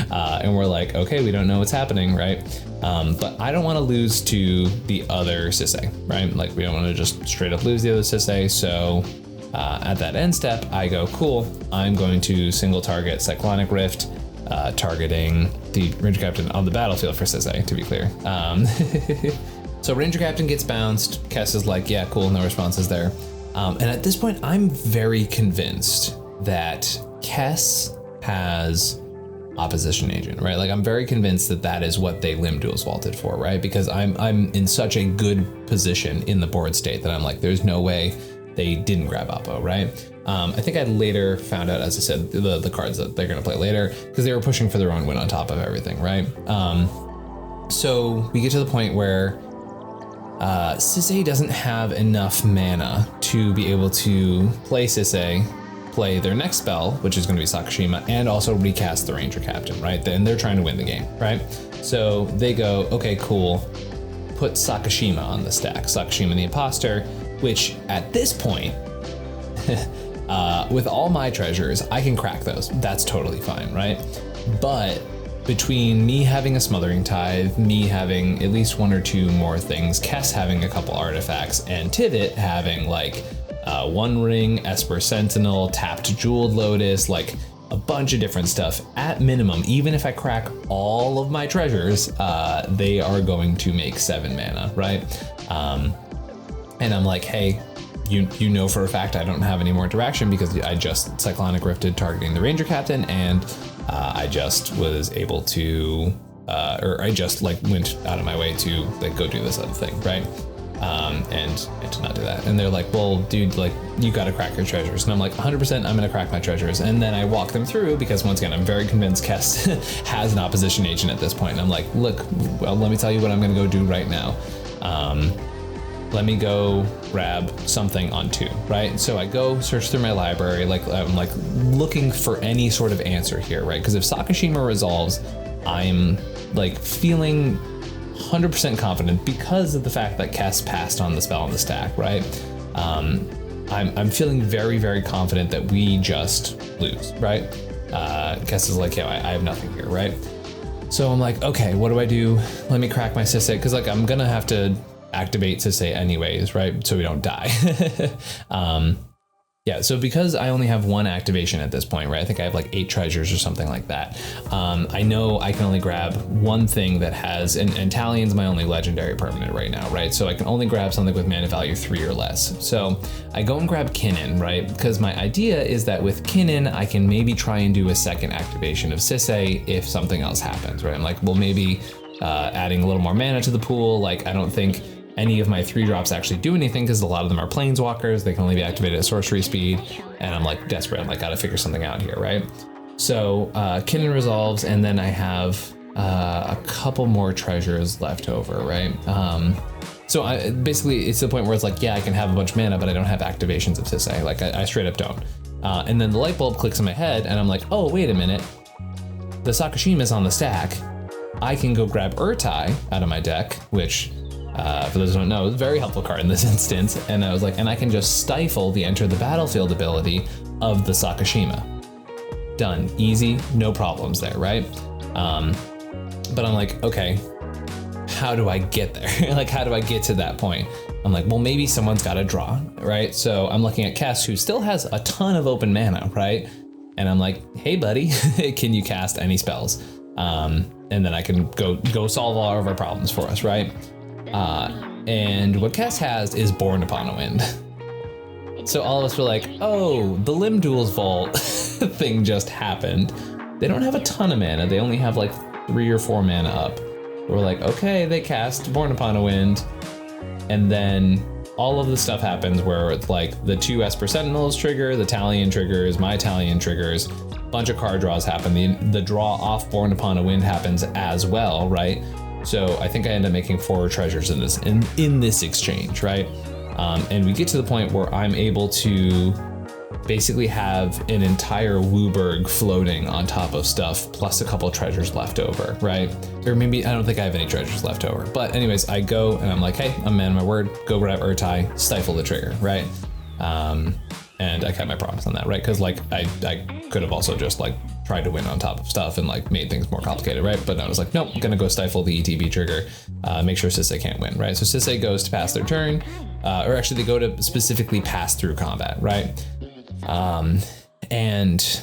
And we're like, okay, we don't know what's happening, right? But I don't want to lose to the other Sisay, right? Like, we don't want to just straight up lose the other Sisay, so at that end step, I go, cool, I'm going to single target Cyclonic Rift, targeting the Ranger Captain on the battlefield for Sisay, to be clear. So Ranger Captain gets bounced. Kess is like, yeah, cool, no responses there. And at this point, I'm very convinced that Kess has Opposition Agent, right? Like, I'm very convinced that is what they Limb Duels vaulted for, right? Because I'm in such a good position in the board state that I'm like, there's no way they didn't grab Oppo, right? I think I later found out, as I said, the cards that they're gonna play later, because they were pushing for their own win on top of everything, right? So we get to the point where Sisay doesn't have enough mana to be able to play Sisay, play their next spell, which is gonna be Sakashima, and also recast the Ranger Captain, right? And they're trying to win the game, right? So they go, okay, cool, put Sakashima on the stack, Sakashima the Imposter, which at this point, with all my treasures, I can crack those. That's totally fine, right? But between me having a Smothering Tithe, me having at least one or two more things, Kess having a couple artifacts, and Tivit having like One Ring, Esper Sentinel, tapped Jeweled Lotus, like a bunch of different stuff, at minimum, even if I crack all of my treasures, they are going to make 7 mana, right? And I'm like, hey, you know for a fact I don't have any more interaction because I just Cyclonic Rifted targeting the Ranger Captain, and I just was able to, or I just like went out of my way to like go do this other thing, right? And to not do that. And they're like, well, dude, like, you gotta crack your treasures. And I'm like, 100% I'm gonna crack my treasures. And then I walk them through because, once again, I'm very convinced Kess has an Opposition Agent at this point. And I'm like, look, well, let me tell you what I'm gonna go do right now. Let me go grab something on 2, right? So I go search through my library, like I'm like looking for any sort of answer here, right? Because if Sakashima resolves, I'm like feeling 100% confident because of the fact that Kess passed on the spell on the stack, right? I'm feeling very, very confident that we just lose, right? Kess is like, yeah, I have nothing here, right? So I'm like, okay, what do I do? Let me crack my Sisay, because like I'm gonna have to activate Sisay anyways, right? So we don't die. Yeah, so because I only have 1 activation at this point, right? I think I have like 8 treasures or something like that. I know I can only grab 1 thing that has, and Talion's my only legendary permanent right now, right? So I can only grab something with mana value 3 or less. So I go and grab Kinnan, right? Because my idea is that with Kinnan, I can maybe try and do a second activation of Sisay if something else happens, right? I'm like, well, maybe adding a little more mana to the pool. Like, I don't think any of my 3-drops actually do anything because a lot of them are planeswalkers. They can only be activated at sorcery speed. And I'm like desperate. I'm like, gotta figure something out here, right? So Kinnan resolves, and then I have a couple more treasures left over, right? So basically it's the point where it's like, yeah, I can have a bunch of mana, but I don't have activations of Sisay. Like I straight up don't. And then the light bulb clicks in my head, and I'm like, oh, wait a minute. The Sakashima's on the stack. I can go grab Urtai out of my deck, which, for those who don't know, is a very helpful card in this instance. And I was like, and I can just stifle the enter the battlefield ability of the Sakashima. Done. Easy, no problems there, right? But I'm like, okay, how do I get there? Like, how do I get to that point? I'm like, well, maybe someone's got to draw, right? So I'm looking at Kess, who still has a ton of open mana, right? And I'm like, hey, buddy, can you cast any spells? And then I can go solve all of our problems for us, right? And what Kess has is Born Upon a Wind. So all of us were like, oh, the Limb Duel's Vault thing just happened. They don't have a ton of mana. They only have like 3 or 4 mana up. We're like, okay, they cast Born Upon a Wind, and then all of the stuff happens where it's like the 2 Esper Sentinels trigger, the Talion triggers, my Talion triggers, bunch of card draws happen. The draw off Born Upon a Wind happens as well, right? So I think I end up making 4 treasures in this exchange, right? And we get to the point where I'm able to basically have an entire Wooburg floating on top of stuff, plus a couple of treasures left over, right? Or maybe, I don't think I have any treasures left over. But anyways, I go and I'm like, hey, I'm a man of my word, go grab Urtai, stifle the trigger, right? And I kept my promise on that, right? Because like I could have also just like tried to win on top of stuff and like made things more complicated, right? But I was like, nope, I'm gonna go stifle the ETB trigger, make sure Sisay can't win, right? So Sisay goes to pass their turn, or actually they go to specifically pass through combat, right? And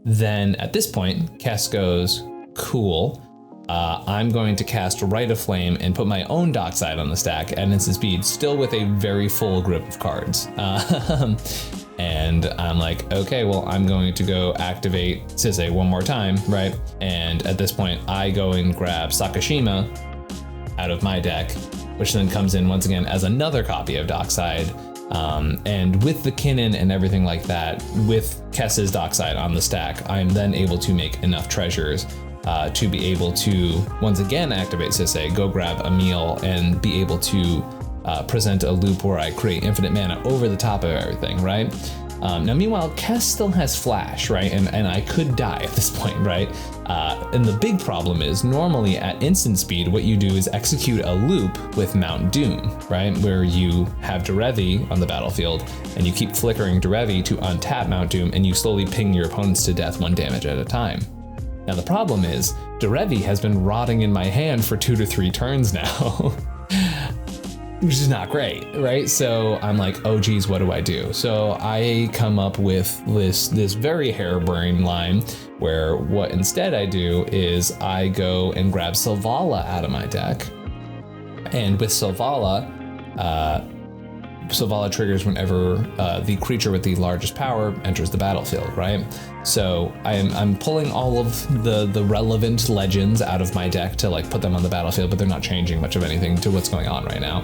then at this point, Kess goes, cool. I'm going to cast Rite of Flame and put my own Dockside on the stack at instant speed, still with a very full grip of cards. And I'm like, okay, well, I'm going to go activate Sisay one more time, right? And at this point, I go and grab Sakashima out of my deck, which then comes in once again as another copy of Dockside. And with the Kinnan and everything like that, with Kess's Dockside on the stack, I'm then able to make enough treasures to be able to once again activate Sisay, go grab a meal, and be able to present a loop where I create infinite mana over the top of everything, right? Now, meanwhile, Kess still has Flash, right? And I could die at this point, right? And the big problem is normally at instant speed, what you do is execute a loop with Mount Doom, right? Where you have Derevi on the battlefield and you keep flickering Derevi to untap Mount Doom and you slowly ping your opponents to death 1 damage at a time. Now, the problem is Derevi has been rotting in my hand for 2 to 3 turns now. Which is not great, right? So I'm like, oh geez, what do I do? So I come up with this very harebrained line where what instead I do is I go and grab Selvala out of my deck. And with Selvala triggers whenever the creature with the largest power enters the battlefield, right? So I'm pulling all of the relevant legends out of my deck to like put them on the battlefield, but they're not changing much of anything to what's going on right now.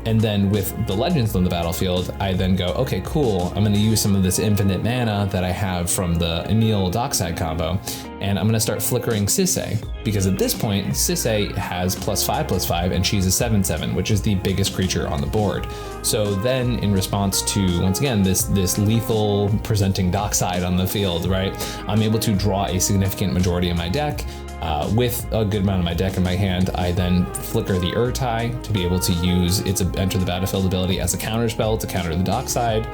And then with the legends on the battlefield, I then go, okay, cool. I'm going to use some of this infinite mana that I have from the Emil Dockside combo, and I'm going to start flickering Sisay, because at this point, Sisay has +5/+5, and she's a 7/7, which is the biggest creature on the board. So then in response to, once again, this lethal presenting Dockside on the field, right, I'm able to draw a significant majority of my deck. With a good amount of my deck in my hand, I then flicker the Urtai to be able to use its enter the battlefield ability as a counter spell to counter the Dockside.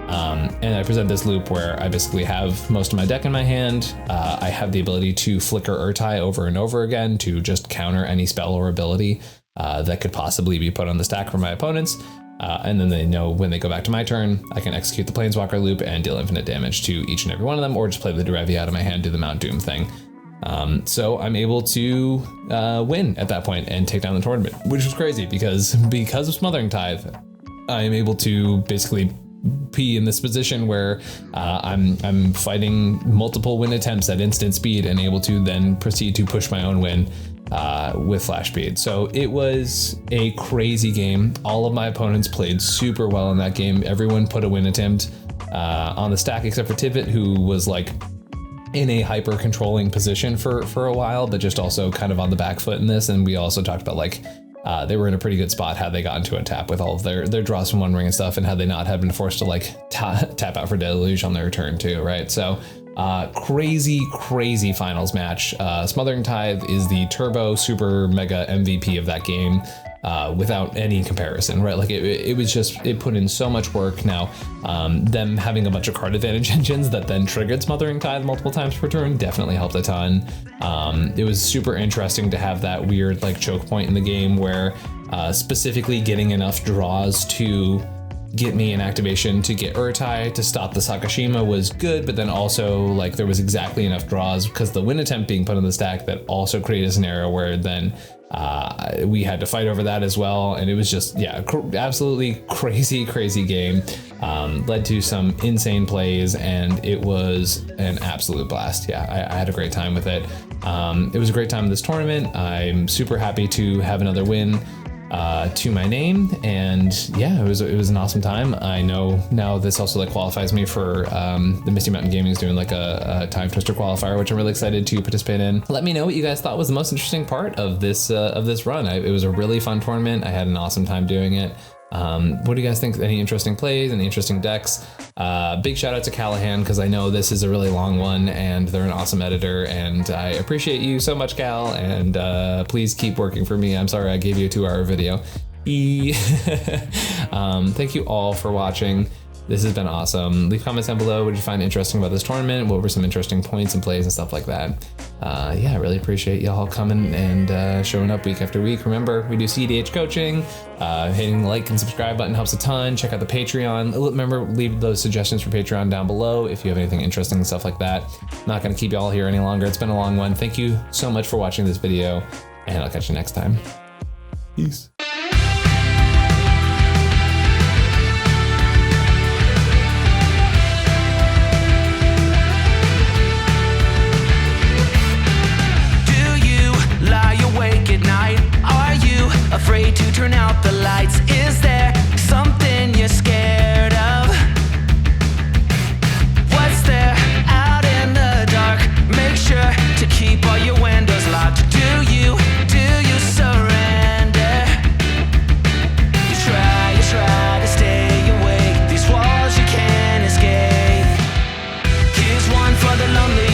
And I present this loop where I basically have most of my deck in my hand. I have the ability to flicker Urtai over and over again to just counter any spell or ability that could possibly be put on the stack for my opponents. And then they know when they go back to my turn, I can execute the Planeswalker loop and deal infinite damage to each and every one of them, or just play the Derevi out of my hand, do the Mount Doom thing. So I'm able to win at that point and take down the tournament, which was crazy because of Smothering Tithe, I'm able to basically be in this position where I'm fighting multiple win attempts at instant speed and able to then proceed to push my own win with flash speed. So it was a crazy game. All of my opponents played super well in that game. Everyone put a win attempt on the stack except for Tivit, who was like in a hyper controlling position for a while, but just also kind of on the back foot in this. And we also talked about like they were in a pretty good spot had they gotten to untap with all of their draws from One Ring and stuff, and had they not have been forced to like tap out for Deluge on their return too, right? So crazy finals match. Smothering Tithe is the turbo super mega MVP of that game. Without any comparison, right? Like it was just, it put in so much work. Now, them having a bunch of card advantage engines that then triggered Smothering Tithe multiple times per turn definitely helped a ton. It was super interesting to have that weird like choke point in the game where specifically getting enough draws to get me an activation to get Urtai to stop the Sakashima was good, but then also like there was exactly enough draws because the win attempt being put on the stack that also created a scenario where then we had to fight over that as well. And it was just, yeah, absolutely crazy game. led to some insane plays, and it was an absolute blast. Yeah, I had a great time with it. It was a great time in this tournament. I'm super happy to have another win to my name, and yeah, it was an awesome time. I know now this also like qualifies me for the Misty Mountain Gaming is doing like a Time Twister qualifier, which I'm really excited to participate in. Let me know what you guys thought was the most interesting part of this run. It was a really fun tournament. I had an awesome time doing it. What do you guys think? Any interesting plays, any interesting decks? Big shout out to Callahan, because I know this is a really long one and they're an awesome editor, and I appreciate you so much, Cal, and please keep working for me. I'm sorry I gave you a 2-hour video. Thank you all for watching. This has been awesome. Leave comments down below. What did you find interesting about this tournament? What were some interesting points and plays and stuff like that? Yeah, I really appreciate y'all coming and showing up week after week. Remember, we do cEDH coaching. Hitting the like and subscribe button helps a ton. Check out the Patreon. Remember, leave those suggestions for Patreon down below if you have anything interesting and stuff like that. Not gonna keep y'all here any longer. It's been a long one. Thank you so much for watching this video, and I'll catch you next time. Peace. Afraid to turn out the lights? Is there something you're scared of? What's there out in the dark? Make sure to keep all your windows locked. Do you surrender? You try to stay awake. These walls you can't escape. Here's one for the lonely.